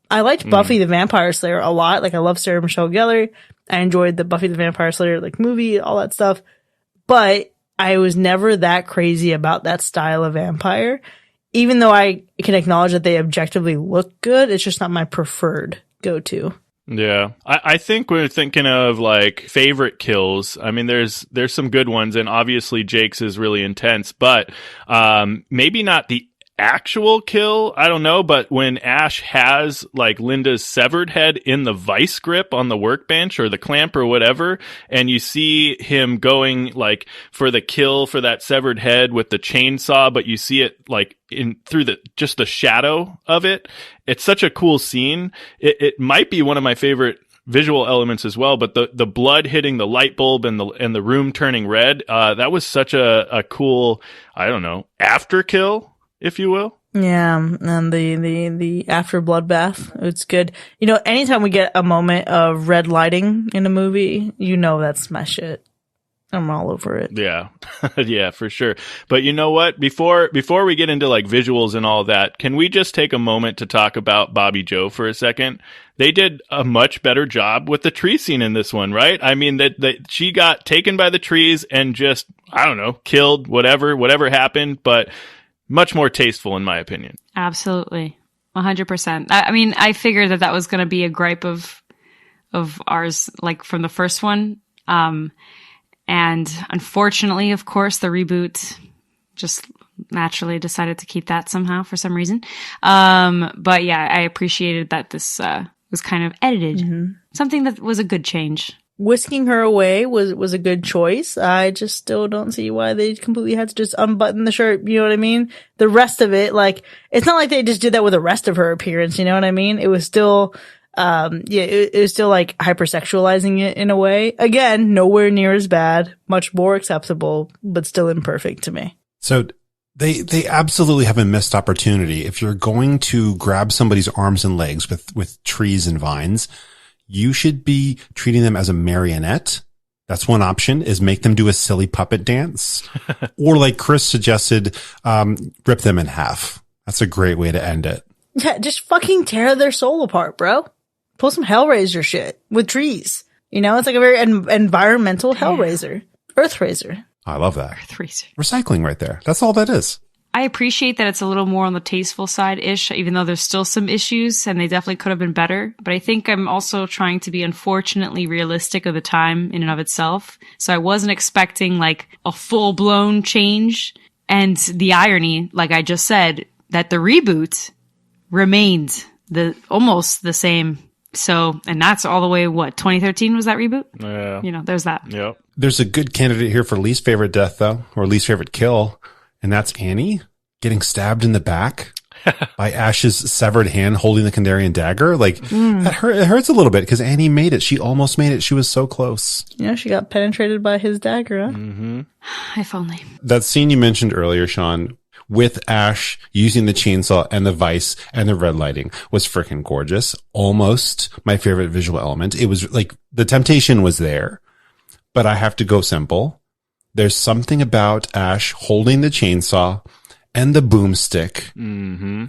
I liked Buffy the Vampire Slayer a lot. Like I love Sarah Michelle Gellar. I enjoyed the Buffy the Vampire Slayer like movie, all that stuff. But I was never that crazy about that style of vampire. Even though I can acknowledge that they objectively look good, it's just not my preferred go-to. Yeah. I think we're thinking of like favorite kills. I mean, there's some good ones, and obviously Jake's is really intense, but maybe not the actual kill. I don't know, but when Ash has like Linda's severed head in the vice grip on the workbench or the clamp or whatever, and you see him going like for the kill for that severed head with the chainsaw, but you see it like in through just the shadow of it. It's such a cool scene. It might be one of my favorite visual elements as well, but the blood hitting the light bulb and the room turning red, that was such a cool, I don't know, after kill, if you will. Yeah, and the after bloodbath, it's good. You know, anytime we get a moment of red lighting in a movie, you know that's my shit. I'm all over it. Yeah. Yeah, for sure. But you know what? Before we get into like visuals and all that, can we just take a moment to talk about Bobby Joe for a second? They did a much better job with the tree scene in this one, right? I mean, that she got taken by the trees and just, I don't know, killed, whatever happened, but much more tasteful in my opinion. Absolutely. 100%. I mean, I figured that was going to be a gripe of of ours, like from the first one. And unfortunately, of course, the reboot just naturally decided to keep that somehow for some reason. But yeah, I appreciated that this was kind of edited. Something that was a good change. Whisking her away was a good choice. I just still don't see why they completely had to just unbutton the shirt. You know what I mean? The rest of it, like, it's not like they just did that with the rest of her appearance. You know what I mean? It was still, it was still like hypersexualizing it in a way. Again, nowhere near as bad, much more acceptable, but still imperfect to me. So they absolutely have a missed opportunity. If you're going to grab somebody's arms and legs with trees and vines, you should be treating them as a marionette. That's one option, is make them do a silly puppet dance. Or like Kris suggested, rip them in half. That's a great way to end it. Yeah, just fucking tear their soul apart, bro. Pull some Hellraiser shit with trees. You know, it's like a very environmental Hellraiser. Earthraiser. I love that. Earthraiser. Recycling right there. That's all that is. I appreciate that it's a little more on the tasteful side-ish, even though there's still some issues and they definitely could have been better. But I think I'm also trying to be unfortunately realistic of the time in and of itself. So I wasn't expecting like a full-blown change. And the irony, like I just said, that the reboot remained almost the same. So, and that's all the way, 2013 was that reboot? Yeah. You know, there's that. Yep. There's a good candidate here for least favorite death, though, or least favorite kill. And that's Annie getting stabbed in the back by Ash's severed hand holding the Kandarian dagger. Like, it hurts a little bit because Annie made it. She almost made it. She was so close. Yeah, she got penetrated by his dagger, huh? Mm-hmm. If only. That scene you mentioned earlier, Sean, with Ash using the chainsaw and the vise and the red lighting was freaking gorgeous. Almost my favorite visual element. It was like the temptation was there, but I have to go simple. There's something about Ash holding the chainsaw and the boomstick,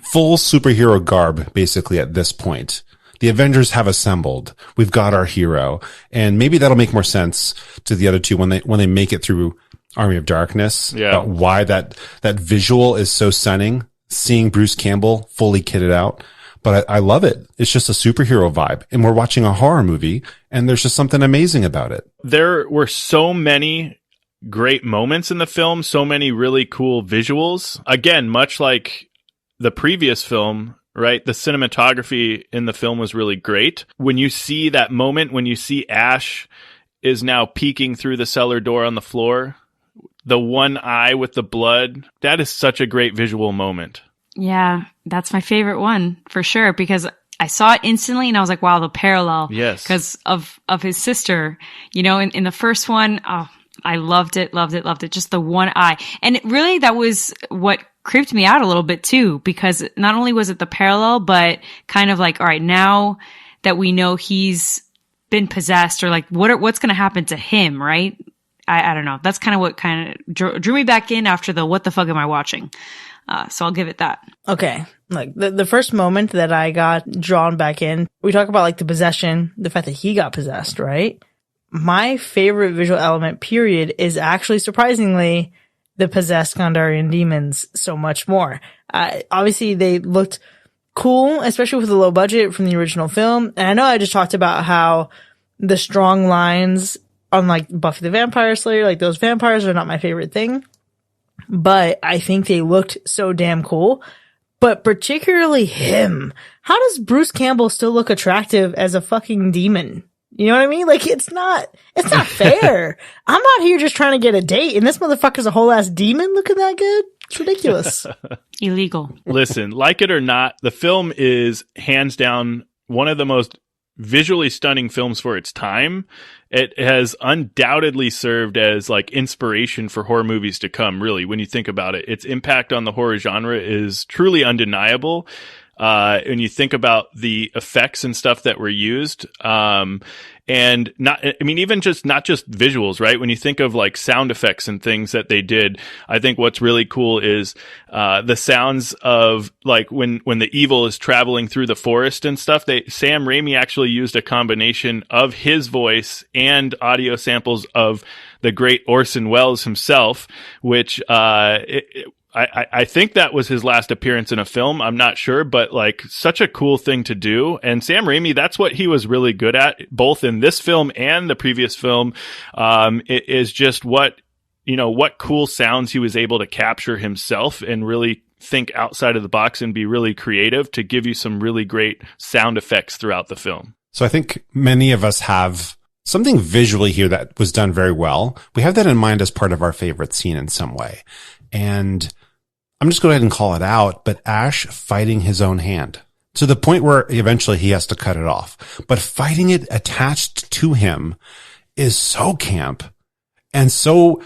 full superhero garb, basically, at this point. The Avengers have assembled. We've got our hero. And maybe that'll make more sense to the other two when they make it through Army of Darkness. Yeah. About why that visual is so stunning, seeing Bruce Campbell fully kitted out. But I love it. It's just a superhero vibe. And we're watching a horror movie, and there's just something amazing about it. There were so many great moments in the film, so many really cool visuals. Again, much like the previous film, right? The cinematography in the film was really great. When you see that moment, when you see Ash is now peeking through the cellar door on the floor, the one eye with the blood, that is such a great visual moment. Yeah, that's my favorite one for sure, because I saw it instantly and I was like, wow, the parallel. Yes. Because of his sister, you know, in the first one, I loved it. Just the one eye. And really, that was what creeped me out a little bit too, because not only was it the parallel, but kind of like, all right, now that we know he's been possessed, or like, what's going to happen to him, right? I don't know. That's kind of what kind of drew me back in after the what the fuck am I watching? So I'll give it that. Okay. Like the first moment that I got drawn back in, we talk about like the possession, the fact that he got possessed, right? My favorite visual element, period, is actually surprisingly the possessed Kandarian demons so much more. Obviously, they looked cool, especially with the low budget from the original film. And I know I just talked about how the strong lines on like Buffy the Vampire Slayer, like those vampires are not my favorite thing. But I think they looked so damn cool. But particularly him. How does Bruce Campbell still look attractive as a fucking demon? You know what I mean? Like, it's not fair. I'm out here just trying to get a date, and this motherfucker's a whole ass demon looking that good? It's ridiculous. Illegal. Listen, like it or not, the film is hands down one of the most visually stunning films for its time. It has undoubtedly served as like inspiration for horror movies to come, really, when you think about it. Its impact on the horror genre is truly undeniable. When you think about the effects and stuff that were used, and not just visuals, right? When you think of like sound effects and things that they did, I think what's really cool is, the sounds of like when the evil is traveling through the forest and stuff. Sam Raimi actually used a combination of his voice and audio samples of the great Orson Welles himself, which, I think that was his last appearance in a film. I'm not sure, but like such a cool thing to do. And Sam Raimi, that's what he was really good at, both in this film and the previous film. It is just what cool sounds he was able to capture himself and really think outside of the box and be really creative to give you some really great sound effects throughout the film. So I think many of us have something visually here that was done very well. We have that in mind as part of our favorite scene in some way. And I'm just going to go ahead and call it out, but Ash fighting his own hand to the point where eventually he has to cut it off. But fighting it attached to him is so camp and so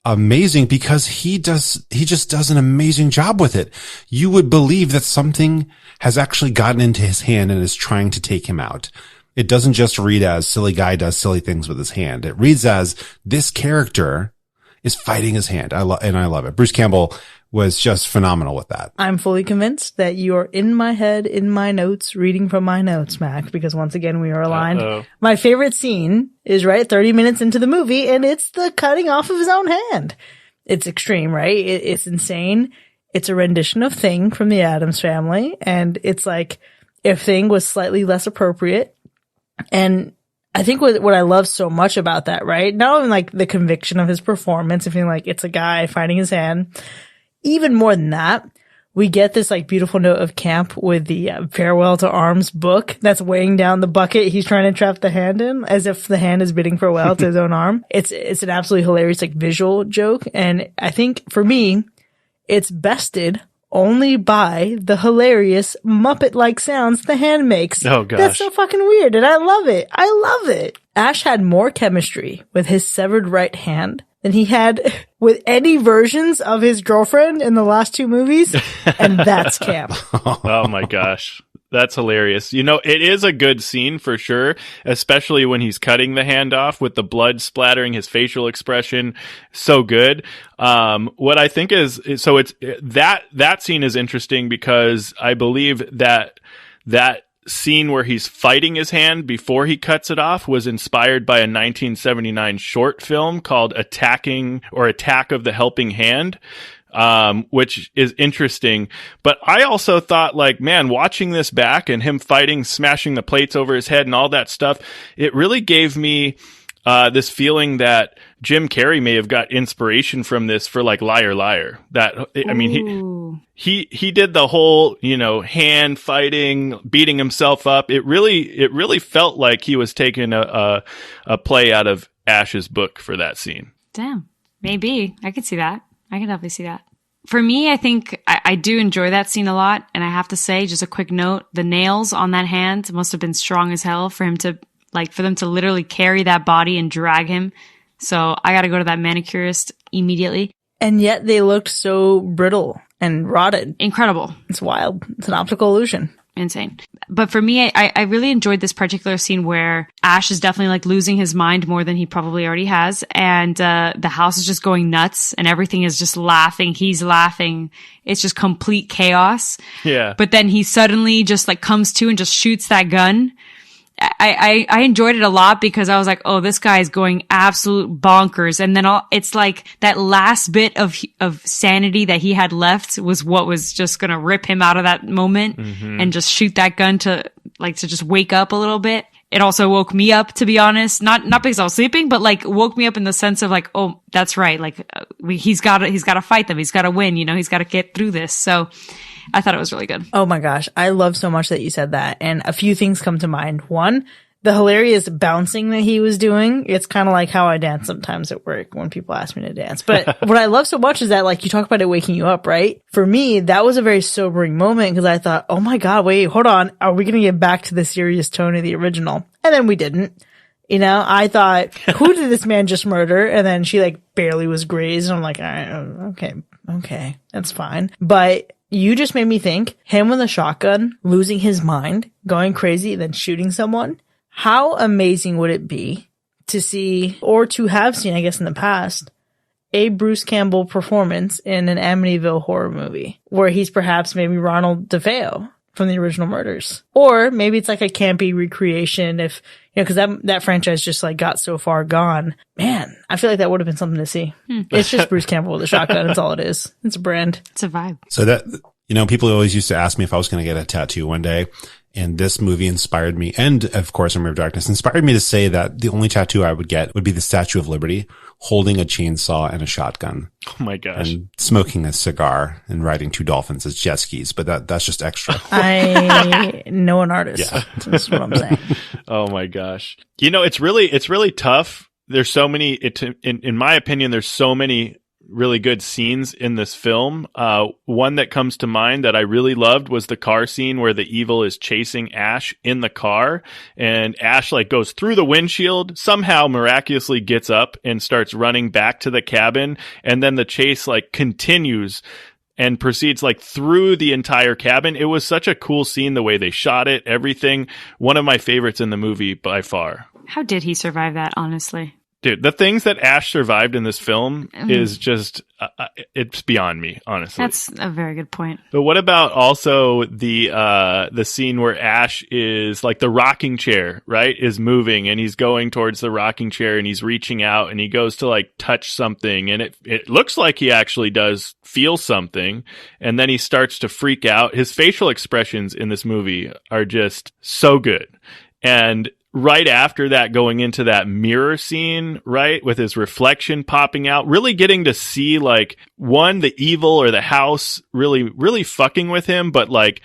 amazing because he just does an amazing job with it. You would believe that something has actually gotten into his hand and is trying to take him out. It doesn't just read as silly guy does silly things with his hand. It reads as this character is fighting his hand. I love it. Bruce Campbell was just phenomenal with that. I'm fully convinced that you are in my head, in my notes, reading from my notes, Mac, because once again, we are aligned. Uh-oh. My favorite scene is right 30 minutes into the movie, and it's the cutting off of his own hand. It's extreme, right? It's insane. It's a rendition of Thing from the Addams Family, and it's like if Thing was slightly less appropriate. And I think what I love so much about that, right? Not only like the conviction of his performance, and feeling like it's a guy fighting his hand. Even more than that, we get this like beautiful note of camp with the Farewell to Arms book that's weighing down the bucket he's trying to trap the hand in, as if the hand is bidding farewell to his own arm. It's an absolutely hilarious like visual joke, and I think for me, it's bested only by the hilarious Muppet-like sounds the hand makes. Oh gosh, that's so fucking weird, and I love it. I love it. Ash had more chemistry with his severed right hand than he had with any versions of his girlfriend in the last two movies, and that's camp. Oh my gosh. That's hilarious. It is a good scene for sure, especially when he's cutting the hand off with the blood splattering, his facial expression. So good. What I think is it's that scene is interesting because I believe that scene where he's fighting his hand before he cuts it off was inspired by a 1979 short film called Attack of the Helping Hand, which is interesting. But I also thought, like, man, watching this back and him fighting, smashing the plates over his head and all that stuff, it really gave me this feeling that Jim Carrey may have got inspiration from this for like Liar Liar. I mean, he did the whole, hand fighting, beating himself up. It really felt like he was taking a play out of Ash's book for that scene. Damn. Maybe. I could see that. I can definitely see that. For me, I think I do enjoy that scene a lot. And I have to say, just a quick note, the nails on that hand must have been strong as hell for them to literally carry that body and drag him. So I got to go to that manicurist immediately. And yet they looked so brittle and rotted. Incredible. It's wild. It's an optical illusion. Insane. But for me, I really enjoyed this particular scene where Ash is definitely like losing his mind more than he probably already has. And the house is just going nuts and everything is just laughing. He's laughing. It's just complete chaos. Yeah. But then he suddenly just like comes to and just shoots that gun. I enjoyed it a lot because I was like, oh, this guy is going absolute bonkers. And then it's like that last bit of sanity that he had left was what was just going to rip him out of that moment and just shoot that gun to just wake up a little bit. It also woke me up, to be honest, not because I was sleeping, but like woke me up in the sense of like, oh, that's right. Like he's got to fight them. He's got to win. He's got to get through this. So I thought it was really good. Oh my gosh. I love so much that you said that. And a few things come to mind. One, the hilarious bouncing that he was doing. It's kind of like how I dance sometimes at work when people ask me to dance. But what I love so much is that like you talk about it waking you up, right? For me, that was a very sobering moment because I thought, oh my God, wait, hold on. Are we going to get back to the serious tone of the original? And then we didn't. I thought, who did this man just murder? And then she like barely was grazed. And I'm like, all right, okay, that's fine. But you just made me think, him with a shotgun, losing his mind, going crazy, then shooting someone. How amazing would it be to see, or to have seen, I guess in the past, a Bruce Campbell performance in an Amityville horror movie where he's perhaps maybe Ronald DeFeo from the original murders. Or maybe it's like a campy recreation if, cause that franchise just like got so far gone. Man, I feel like that would have been something to see. It's just Bruce Campbell with a shotgun. That's all it is. It's a brand. It's a vibe. So that, people always used to ask me if I was going to get a tattoo one day. And this movie inspired me, and of course, Army of Darkness inspired me to say that the only tattoo I would get would be the Statue of Liberty, holding a chainsaw and a shotgun. Oh my gosh. And smoking a cigar and riding 2 dolphins as jet skis, but that's just extra. I know an artist. Yeah. That's what I'm saying. Oh my gosh. It's really tough. There's so many, in my opinion, there's so many really good scenes in this film. One that comes to mind that I really loved was the car scene where the evil is chasing Ash in the car, and Ash like goes through the windshield, somehow miraculously gets up and starts running back to the cabin, and then the chase like continues and proceeds like through the entire cabin. It was such a cool scene, the way they shot it, everything. One of my favorites in the movie by far. How did he survive that, honestly? Dude, the things that Ash survived in this film is just, it's beyond me, honestly. That's a very good point. But what about also the scene where Ash is like the rocking chair, right, is moving and he's going towards the rocking chair and he's reaching out and he goes to like touch something and it looks like he actually does feel something, and then he starts to freak out. His facial expressions in this movie are just so good. And right after that, going into that mirror scene, right, with his reflection popping out, really getting to see like the evil or the house really, really fucking with him, but like,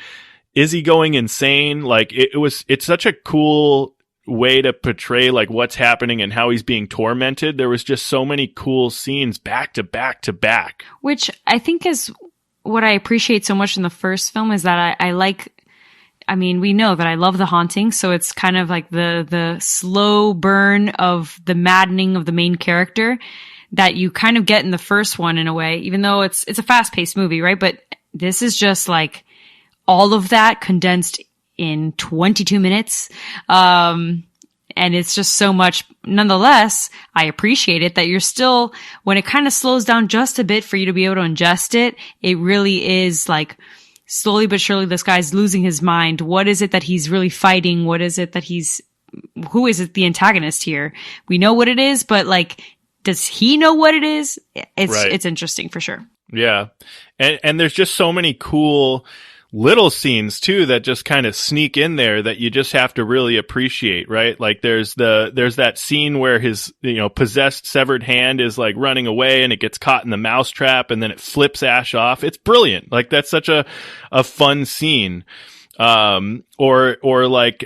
is he going insane? Like it's such a cool way to portray like what's happening and how he's being tormented. There was just so many cool scenes back to back to back. Which I think is what I appreciate so much in the first film, is that we know that I love The Haunting, so it's kind of like the slow burn of the maddening of the main character that you kind of get in the first one in a way, even though it's a fast-paced movie, right? But this is just like all of that condensed in 22 minutes. And it's just so much. Nonetheless, I appreciate it that you're still, when it kind of slows down just a bit for you to be able to ingest it, it really is like, slowly but surely, this guy's losing his mind. What is it that he's really fighting? What is it that who is it the antagonist here? We know what it is, but like, does he know what it is? It's interesting for sure. Yeah. And there's just so many cool little scenes too that just kind of sneak in there that you just have to really appreciate, right? Like there's that scene where his, possessed severed hand is like running away and it gets caught in the mousetrap and then it flips Ash off. It's brilliant. Like that's such a fun scene. Or like,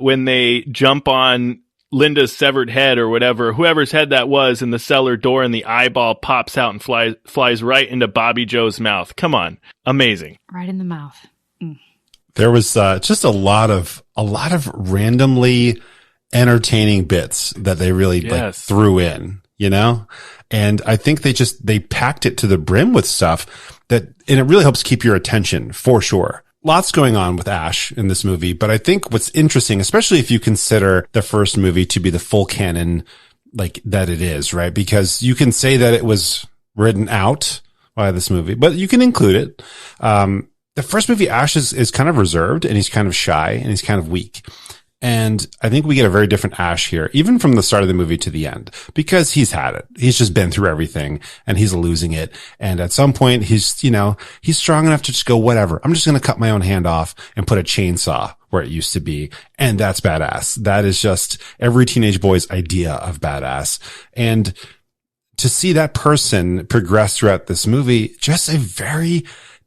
when they jump on Linda's severed head or whatever, whoever's head that was, in the cellar door, and the eyeball pops out and flies right into Bobby Joe's mouth. Come on. Amazing. Right in the mouth. There was just a lot of randomly entertaining bits that they really like threw in, and I think they packed it to the brim with stuff and it really helps keep your attention for sure. Lots going on with Ash in this movie, but I think what's interesting, especially if you consider the first movie to be the full canon like that it is, right? Because you can say that it was written out by this movie, but you can include it. The first movie, Ash is kind of reserved and he's kind of shy and he's kind of weak. And I think we get a very different Ash here, even from the start of the movie to the end, because he's had it. He's just been through everything and he's losing it. And at some point he's strong enough to just go, whatever. I'm just going to cut my own hand off and put a chainsaw where it used to be. And that's badass. That is just every teenage boy's idea of badass. And to see that person progress throughout this movie, just a very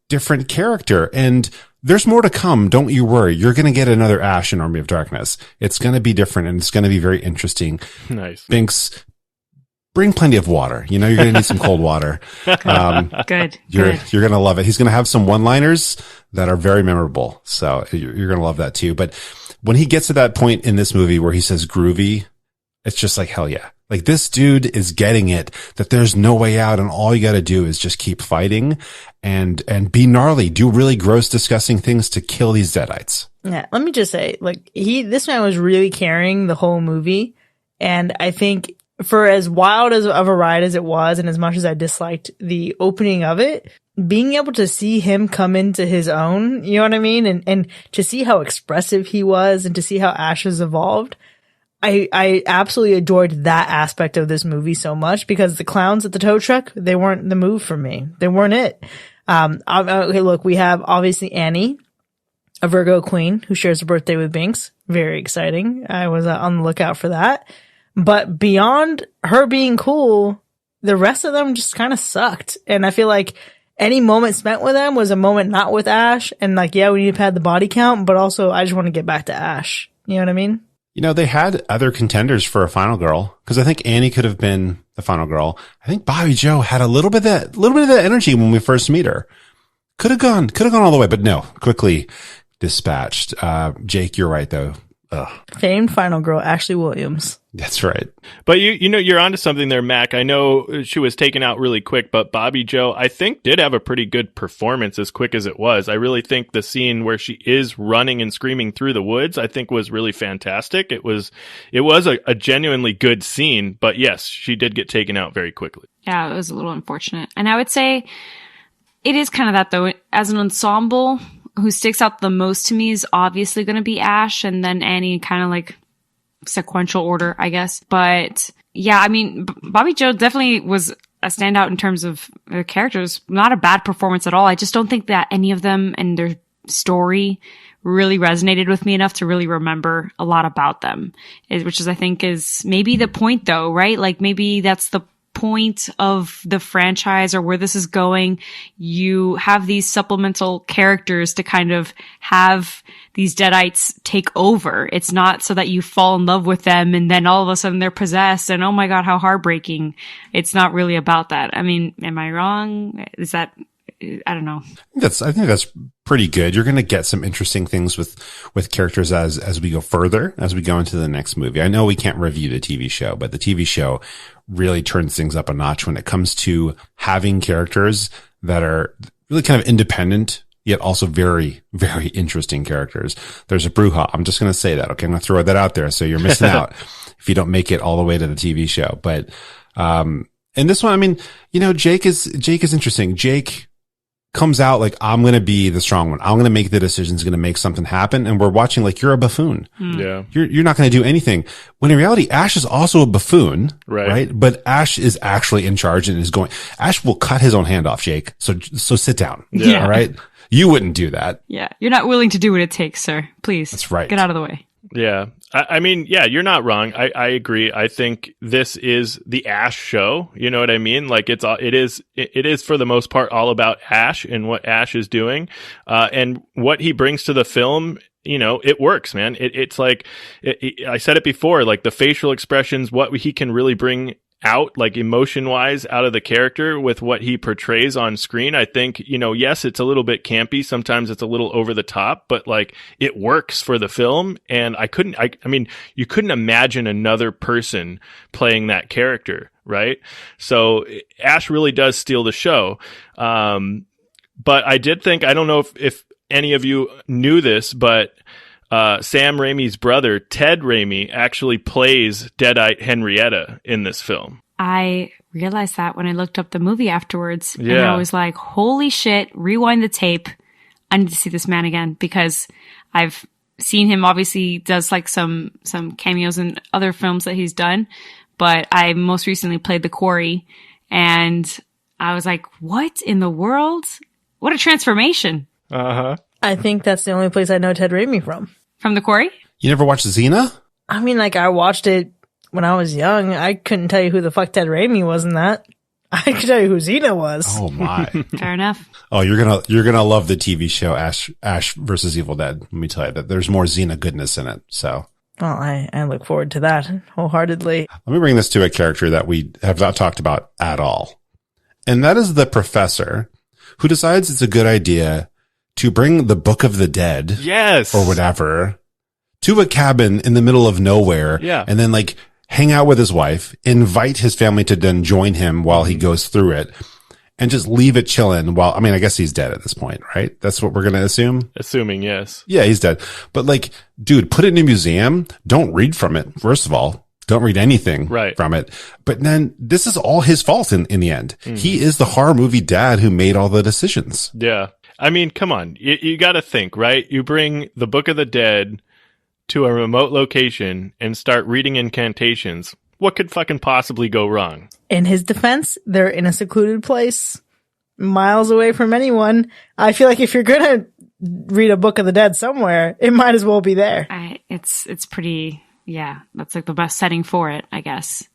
different character. And there's more to come. Don't you worry. You're going to get another Ash in Army of Darkness. It's going to be different and it's going to be very interesting. Nice. Binks, bring plenty of water. You're going to need some cold water. Good. You're going to love it. He's going to have some one-liners that are very memorable. So you're going to love that too. But when he gets to that point in this movie where he says groovy, it's just like, hell yeah. Like this dude is getting it, that there's no way out and all you got to do is just keep fighting and be gnarly, do really gross, disgusting things to kill these Deadites. Yeah. Let me just say, like this man was really carrying the whole movie. And I think for as wild of a ride as it was, and as much as I disliked the opening of it, being able to see him come into his own, you know what I mean? And to see how expressive he was and to see how Ash has evolved, I absolutely adored that aspect of this movie so much, because the clowns at the tow truck, they weren't the move for me. They weren't it. Okay, look, we have obviously Annie, a Virgo queen who shares a birthday with Binks. Very exciting. I was on the lookout for that. But beyond her being cool, the rest of them just kind of sucked. And I feel like any moment spent with them was a moment not with Ash. And like, yeah, we need to pad the body count, but also I just want to get back to Ash. You know what I mean? You know, they had other contenders for a final girl, because I think Annie could have been the final girl. I think Bobby Joe had a little bit of that energy when we first meet her. Could have gone all the way, but no, quickly dispatched. Jake, you're right though. Ugh. Famed final girl, Ashley Williams. That's right. But you know, you're onto something there, Mac. I know she was taken out really quick, but Bobby Joe, I think, did have a pretty good performance as quick as it was. I really think the scene where she is running and screaming through the woods, I think was really fantastic. It was a genuinely good scene, but yes, she did get taken out very quickly. Yeah, it was a little unfortunate. And I would say it is kind of that though. As an ensemble, who sticks out the most to me is obviously going to be Ash, and then Annie, kind of like sequential order, I guess. But yeah, I mean, Bobby Joe definitely was a standout in terms of their characters. Not a bad performance at all. I just don't think that any of them and their story really resonated with me enough to really remember a lot about them, which is, I think, is maybe the point though, right? Like maybe that's the point of the franchise or where this is going. You have these supplemental characters to kind of have these Deadites take over. It's not so that you fall in love with them and then all of a sudden they're possessed and oh my God, how heartbreaking. It's not really about that. I mean, am I wrong? Is that, I don't know. I think that's pretty good. You're going to get some interesting things with characters as we go further, as we go into the next movie. I know we can't review the TV show, but the TV show really turns things up a notch when it comes to having characters that are really kind of independent, yet also very, very interesting characters. There's a Bruja. I'm just going to say that. Okay. I'm going to throw that out there. So you're missing out if you don't make it all the way to the TV show. But, and this one, I mean, you know, Jake is interesting. Jake comes out like, I'm going to be the strong one. I'm going to make the decisions, going to make something happen. And we're watching like, you're a buffoon. Yeah. You're not going to do anything. When in reality, Ash is also a buffoon. Right. But Ash is actually in charge and is going, Ash will cut his own hand off, Jake. So sit down. Yeah. All right. You wouldn't do that. Yeah. You're not willing to do what it takes, sir. Please. That's right. Get out of the way. Yeah. I mean, yeah, you're not wrong. I agree. I think this is the Ash show. You know what I mean? Like it is for the most part all about Ash and what Ash is doing. And what he brings to the film, you know, it works, man. It's like, I said it before, like the facial expressions, what he can really bring out, like emotion wise, out of the character with what he portrays on screen. I think, you know, yes, it's a little bit campy. Sometimes it's a little over the top, but like it works for the film. And I mean, you couldn't imagine another person playing that character, right? So Ash really does steal the show. But I did think, I don't know if any of you knew this, but Sam Raimi's brother, Ted Raimi, actually plays Deadite Henrietta in this film. I realized that when I looked up the movie afterwards. Yeah. And I was like, holy shit, rewind the tape. I need to see this man again, because I've seen him, obviously does like some cameos in other films that he's done, but I most recently played The Quarry, and I was like, what in the world? What a transformation. Uh-huh. I think that's the only place I know Ted Raimi from. From The Quarry? You never watched Xena? I mean, like, I watched it when I was young. I couldn't tell you who the fuck Ted Raimi was in that. I could tell you who Xena was. Oh my. Fair enough. Oh, you're gonna love the TV show Ash versus Evil Dead. Let me tell you that there's more Xena goodness in it. So. Well, I look forward to that wholeheartedly. Let me bring this to a character that we have not talked about at all. And that is the professor who decides it's a good idea to bring the Book of the Dead, yes, or whatever, to a cabin in the middle of nowhere, yeah, and then like hang out with his wife, invite his family to then join him while he goes through it, and just leave it chilling while, I mean, I guess he's dead at this point, right? That's what we're going to assume? Assuming, yes. Yeah, he's dead. But like, dude, put it in a museum. Don't read from it, first of all. Don't read anything right. from it. But then this is all his fault in the end. He is the horror movie dad who made all the decisions. Yeah. I mean, come on. You got to think, right? You bring the Book of the Dead to a remote location and start reading incantations. What could fucking possibly go wrong? In his defense, they're in a secluded place, miles away from anyone. I feel like if you're going to read a Book of the Dead somewhere, it might as well be there. It's pretty, yeah, that's like the best setting for it, I guess.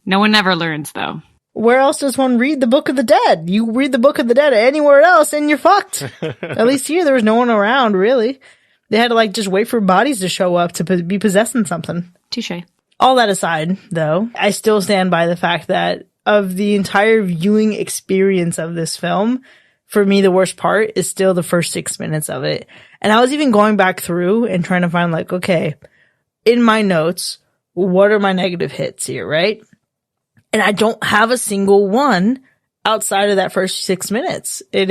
No one ever learns, though. Where else does one read the Book of the Dead? You read the Book of the Dead anywhere else and you're fucked. At least here, there was no one around, really. They had to like just wait for bodies to show up to be possessing something. Touché. All that aside, though, I still stand by the fact that of the entire viewing experience of this film, for me, the worst part is still the first 6 minutes of it. And I was even going back through and trying to find like, okay, in my notes, what are my negative hits here, right? And I don't have a single one outside of that first 6 minutes. It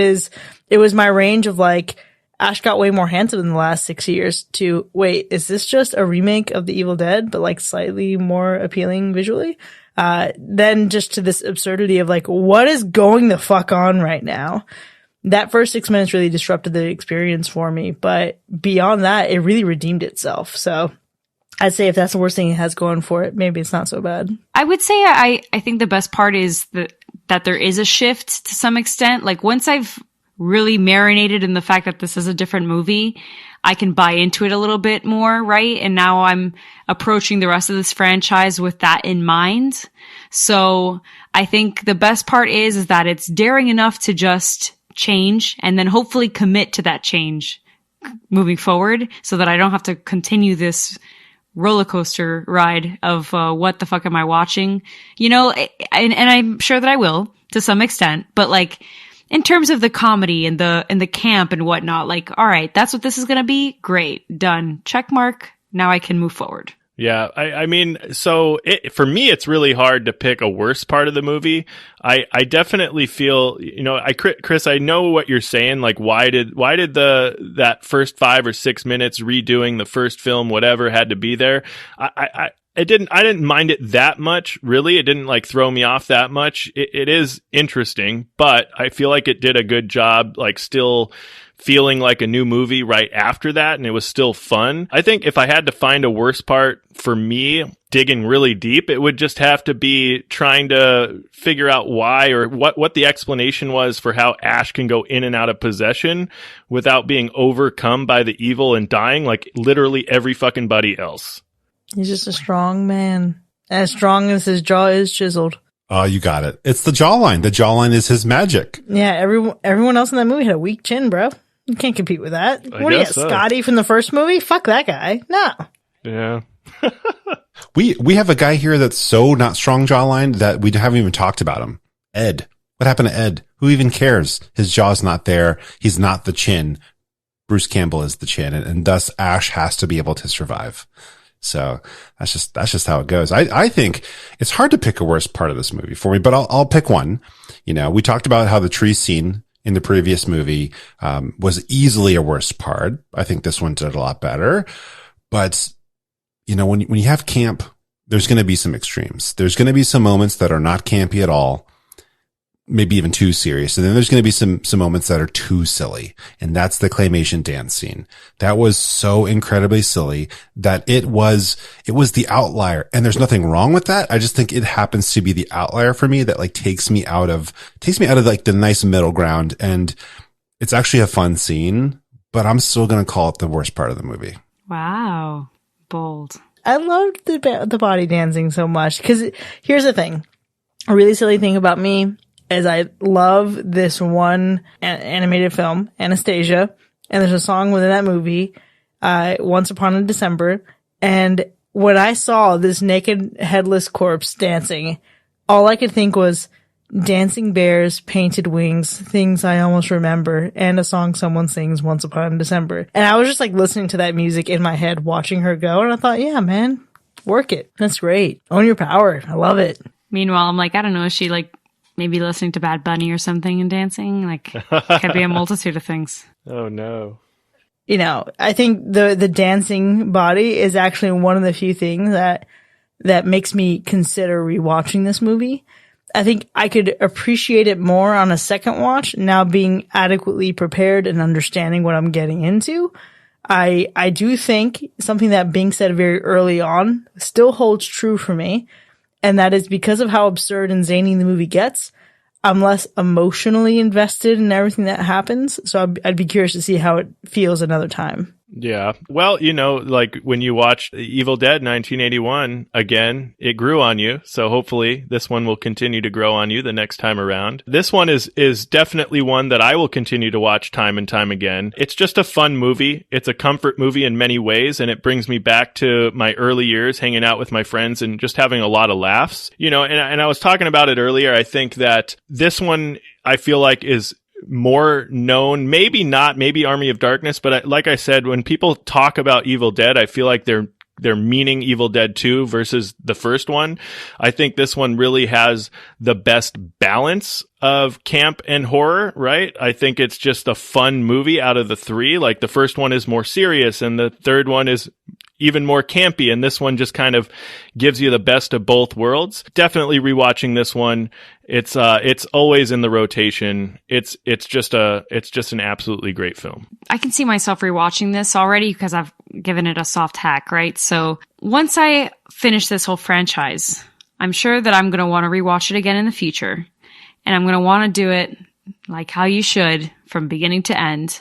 was my range of like, Ash got way more handsome in the last 6 years to, wait, is this just a remake of The Evil Dead, but like slightly more appealing visually? Then just to this absurdity of like, what is going the fuck on right now? That first 6 minutes really disrupted the experience for me. But beyond that, it really redeemed itself. So I'd say if that's the worst thing it has going for it, maybe it's not so bad. I would say I think the best part is that there is a shift to some extent. Like once I've really marinated in the fact that this is a different movie, I can buy into it a little bit more, right? And now I'm approaching the rest of this franchise with that in mind. So I think the best part is that it's daring enough to just change and then hopefully commit to that change moving forward so that I don't have to continue this roller coaster ride of what the fuck am I watching? You know, and I'm sure that I will to some extent, but like in terms of the comedy and the camp and whatnot, like, all right, that's what this is going to be. Great. Done. Check mark. Now I can move forward. Yeah. I mean, so for me, it's really hard to pick a worse part of the movie. I definitely feel, you know, Kris, I know what you're saying. Like, why did that first 5 or 6 minutes redoing the first film, whatever, had to be there? I didn't mind it that much, really. It didn't like throw me off that much. It is interesting, but I feel like it did a good job, like still feeling like a new movie right after that. And it was still fun. I think if I had to find a worse part for me, digging really deep, it would just have to be trying to figure out why or what the explanation was for how Ash can go in and out of possession without being overcome by the evil and dying like literally every fucking buddy else. He's just a strong man. As strong as his jaw is chiseled. Oh, you got it. It's the jawline. The jawline is his magic. Yeah, everyone else in that movie had a weak chin, bro. You can't compete with that. What do you got, so. Scotty from the first movie? Fuck that guy. No. Yeah. We have a guy here that's so not strong jawline that we haven't even talked about him. Ed. What happened to Ed? Who even cares? His jaw's not there. He's not the chin. Bruce Campbell is the chin, and thus Ash has to be able to survive. So that's just how it goes. I think it's hard to pick a worst part of this movie for me, but I'll pick one. You know, we talked about how the tree scene in the previous movie, was easily a worse part. I think this one did a lot better, but you know, when you have camp, there's going to be some extremes. There's going to be some moments that are not campy at all, maybe even too serious. And then there's going to be some moments that are too silly. And that's the claymation dance scene. That was so incredibly silly that it was the outlier. And there's nothing wrong with that. I just think it happens to be the outlier for me that like takes me out of like the nice middle ground. And it's actually a fun scene, but I'm still going to call it the worst part of the movie. Wow. Bold. I loved the body dancing so much because here's the thing. A really silly thing about me is I love this one animated film, Anastasia, and there's a song within that movie, Once Upon a December. And when I saw this naked, headless corpse dancing, all I could think was dancing bears, painted wings, things I almost remember, and a song someone sings Once Upon a December. And I was just like listening to that music in my head, watching her go. And I thought, yeah, man, work it. That's great. Own your power. I love it. Meanwhile, I'm like, I don't know, is she like maybe listening to Bad Bunny or something and dancing? Like, it could be a multitude of things. Oh, no. You know, I think the dancing body is actually one of the few things that that makes me consider rewatching this movie. I think I could appreciate it more on a second watch, now being adequately prepared and understanding what I'm getting into. I do think something that Bing said very early on still holds true for me, and that is because of how absurd and zany the movie gets, I'm less emotionally invested in everything that happens, so I'd be curious to see how it feels another time. Yeah. Well, like when you watch Evil Dead 1981 again, it grew on you. So hopefully this one will continue to grow on you the next time around. This one is definitely one that I will continue to watch time and time again. It's just a fun movie. It's a comfort movie in many ways, and it brings me back to my early years hanging out with my friends and just having a lot of laughs. And I was talking about it earlier. I think that this one I feel like is more known, maybe not, maybe Army of Darkness, but like I said, when people talk about Evil Dead, I feel like they're meaning Evil Dead 2 versus the first one. I think this one really has the best balance of camp and horror, right? I think it's just a fun movie out of the three. Like the first one is more serious and the third one is even more campy, and this one just kind of gives you the best of both worlds. Definitely rewatching this one. It's always in the rotation. It's just an absolutely great film. I can see myself rewatching this already because I've given it a soft hack, right? So once I finish this whole franchise, I'm sure that I'm going to want to rewatch it again in the future, and I'm going to want to do it like how you should from beginning to end.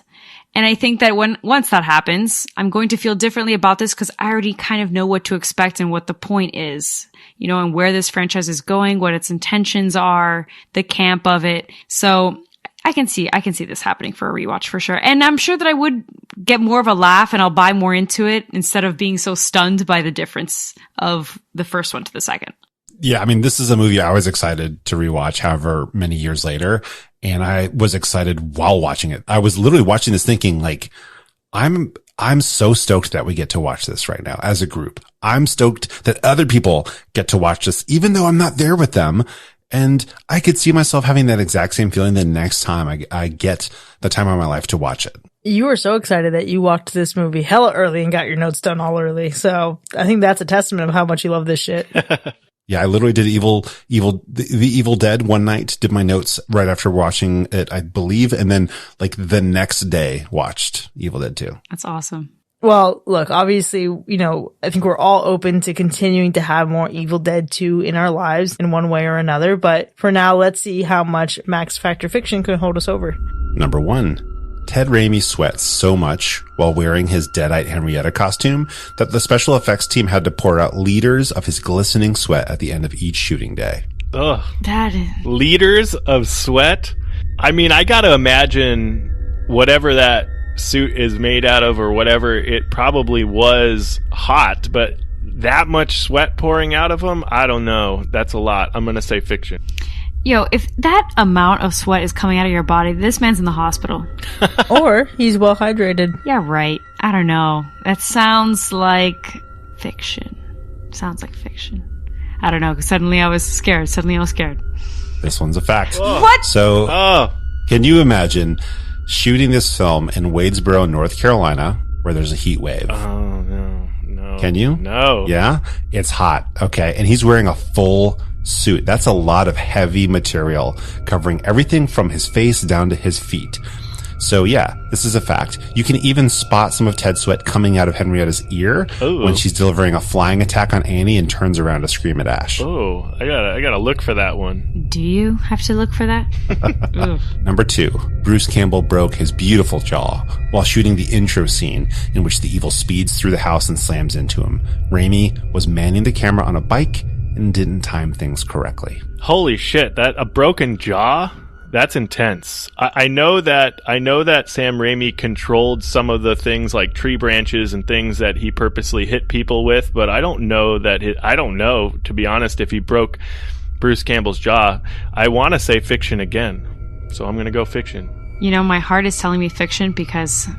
And I think that once that happens, I'm going to feel differently about this because I already kind of know what to expect and what the point is, and where this franchise is going, what its intentions are, the camp of it. So I can see this happening for a rewatch for sure. And I'm sure that I would get more of a laugh and I'll buy more into it instead of being so stunned by the difference of the first one to the second. Yeah, I mean, this is a movie I was excited to rewatch however many years later. And I was excited while watching it. I was literally watching this thinking like, I'm so stoked that we get to watch this right now as a group. I'm stoked that other people get to watch this, even though I'm not there with them. And I could see myself having that exact same feeling the next time I get the time of my life to watch it. You were so excited that you watched this movie hella early and got your notes done all early. So I think that's a testament of how much you love this shit. Yeah, I literally did the Evil Dead one night, did my notes right after watching it, I believe. And then like the next day watched Evil Dead 2. That's awesome. Well, look, obviously, I think we're all open to continuing to have more Evil Dead 2 in our lives in one way or another. But for now, let's see how much Max Factor Fiction can hold us over. Number 1. Ted Raimi sweats so much while wearing his Deadite Henrietta costume that the special effects team had to pour out liters of his glistening sweat at the end of each shooting day. Ugh. That is... Liters of sweat? I mean, I gotta imagine whatever that suit is made out of or whatever, it probably was hot, but that much sweat pouring out of him? I don't know. That's a lot. I'm gonna say fiction. Yo, if that amount of sweat is coming out of your body, this man's in the hospital. Or he's well hydrated. Yeah, right. I don't know. That sounds like fiction. Sounds like fiction. I don't know, because suddenly I was scared. This one's a fact. Oh. What? So, Can you imagine shooting this film in Wadesboro, North Carolina, where there's a heat wave? Oh, no. Can you? No. Yeah? It's hot. Okay. And he's wearing a full suit. That's a lot of heavy material covering everything from his face down to his feet. So yeah, this is a fact. You can even spot some of Ted's sweat coming out of Henrietta's ear when she's delivering a flying attack on Annie and turns around to scream at Ash. Oh, I gotta look for that one. Do you have to look for that? Number 2, Bruce Campbell broke his beautiful jaw while shooting the intro scene in which the evil speeds through the house and slams into him. Raimi was manning the camera on a bike and didn't time things correctly. Holy shit, a broken jaw? That's intense. I know that Sam Raimi controlled some of the things like tree branches and things that he purposely hit people with, but I don't know, to be honest, if he broke Bruce Campbell's jaw. I want to say fiction again, so I'm going to go fiction. My heart is telling me fiction because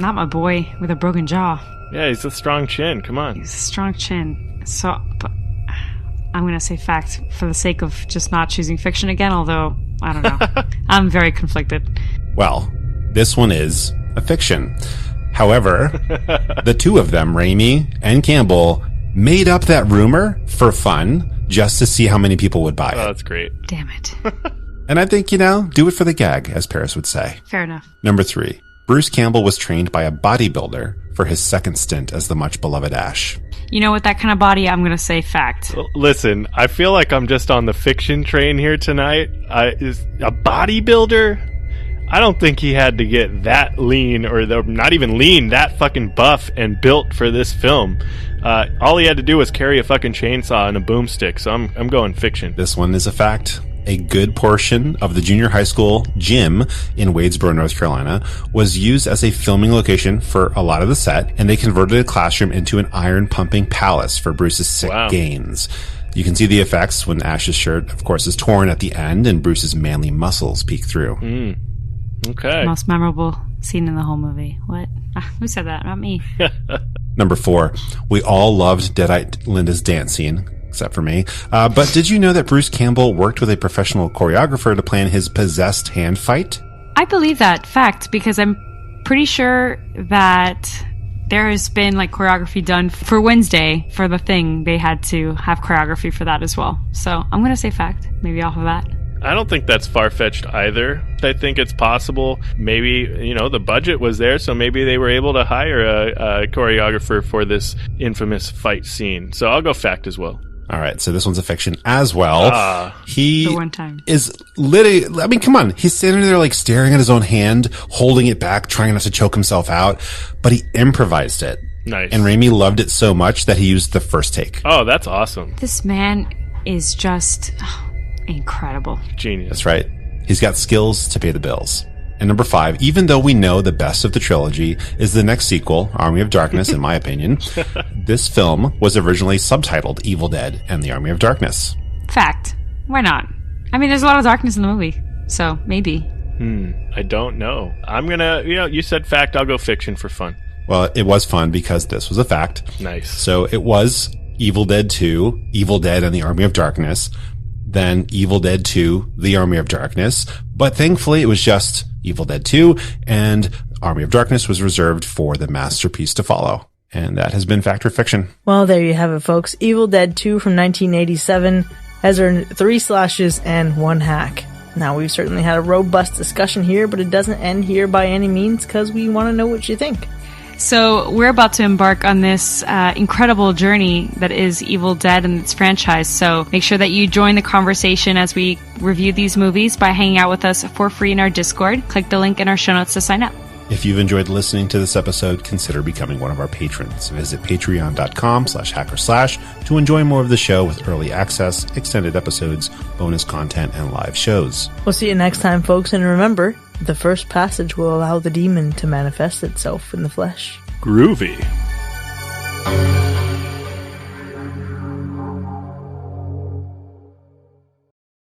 not my boy with a broken jaw. Yeah, he's a strong chin. Come on. He's a strong chin. So, but I'm going to say fact for the sake of just not choosing fiction again, although I don't know. I'm very conflicted. Well, this one is a fiction. However, the two of them, Raimi and Campbell, made up that rumor for fun just to see how many people would buy Oh, it. that's great. Damn it. And I think, do it for the gag, as Paris would say. Fair enough. Number 3. Bruce Campbell was trained by a bodybuilder for his second stint as the much beloved Ash. You know, with that kind of body, I'm going to say fact. Listen, I feel like I'm just on the fiction train here tonight. Is a bodybuilder? I don't think he had to get that lean, or not even lean, that fucking buff and built for this film. All he had to do was carry a fucking chainsaw and a boomstick, so I'm going fiction. This one is a fact. A good portion of the junior high school gym in Wadesboro, North Carolina, was used as a filming location for a lot of the set, and they converted a classroom into an iron-pumping palace for Bruce's sick gains. You can see the effects when Ash's shirt, of course, is torn at the end and Bruce's manly muscles peek through. Okay. Most memorable scene in the whole movie. What? Who said that? Not me. Number 4. We all loved Deadite Linda's dance scene, except for me. But did you know that Bruce Campbell worked with a professional choreographer to plan his possessed hand fight? I believe that fact because I'm pretty sure that there has been like choreography done for Wednesday for the thing. They had to have choreography for that as well. So I'm going to say fact, maybe off of that. I don't think that's far-fetched either. I think it's possible. Maybe, the budget was there, so maybe they were able to hire a choreographer for this infamous fight scene. So I'll go fact as well. All right, so this one's a fiction as well. He For one time. is literally, I mean, come on. He's standing there like staring at his own hand, holding it back, trying not to choke himself out, but he improvised it. Nice. And Raimi loved it so much that he used the first take. Oh, that's awesome. This man is just incredible. Genius. That's right. He's got skills to pay the bills. And number 5, even though we know the best of the trilogy is the next sequel, Army of Darkness, in my opinion, this film was originally subtitled Evil Dead and the Army of Darkness. Fact. Why not? I mean, there's a lot of darkness in the movie, so maybe. I don't know. I'm gonna, you said fact, I'll go fiction for fun. Well, it was fun because this was a fact. Nice. So it was Evil Dead 2, Evil Dead and the Army of Darkness, then Evil Dead 2, The Army of Darkness, but thankfully it was just Evil Dead 2, and Army of Darkness was reserved for the masterpiece to follow. And that has been Fact or Fiction. Well, there you have it, folks. Evil Dead 2 from 1987 has earned 3 slashes and 1 hack. Now, we've certainly had a robust discussion here, but it doesn't end here by any means because we want to know what you think. So we're about to embark on this incredible journey that is Evil Dead and its franchise. So make sure that you join the conversation as we review these movies by hanging out with us for free in our Discord. Click the link in our show notes to sign up. If you've enjoyed listening to this episode, consider becoming one of our patrons. Visit patreon.com/hacker/ to enjoy more of the show with early access, extended episodes, bonus content, and live shows. We'll see you next time, folks, and remember, the first passage will allow the demon to manifest itself in the flesh. Groovy.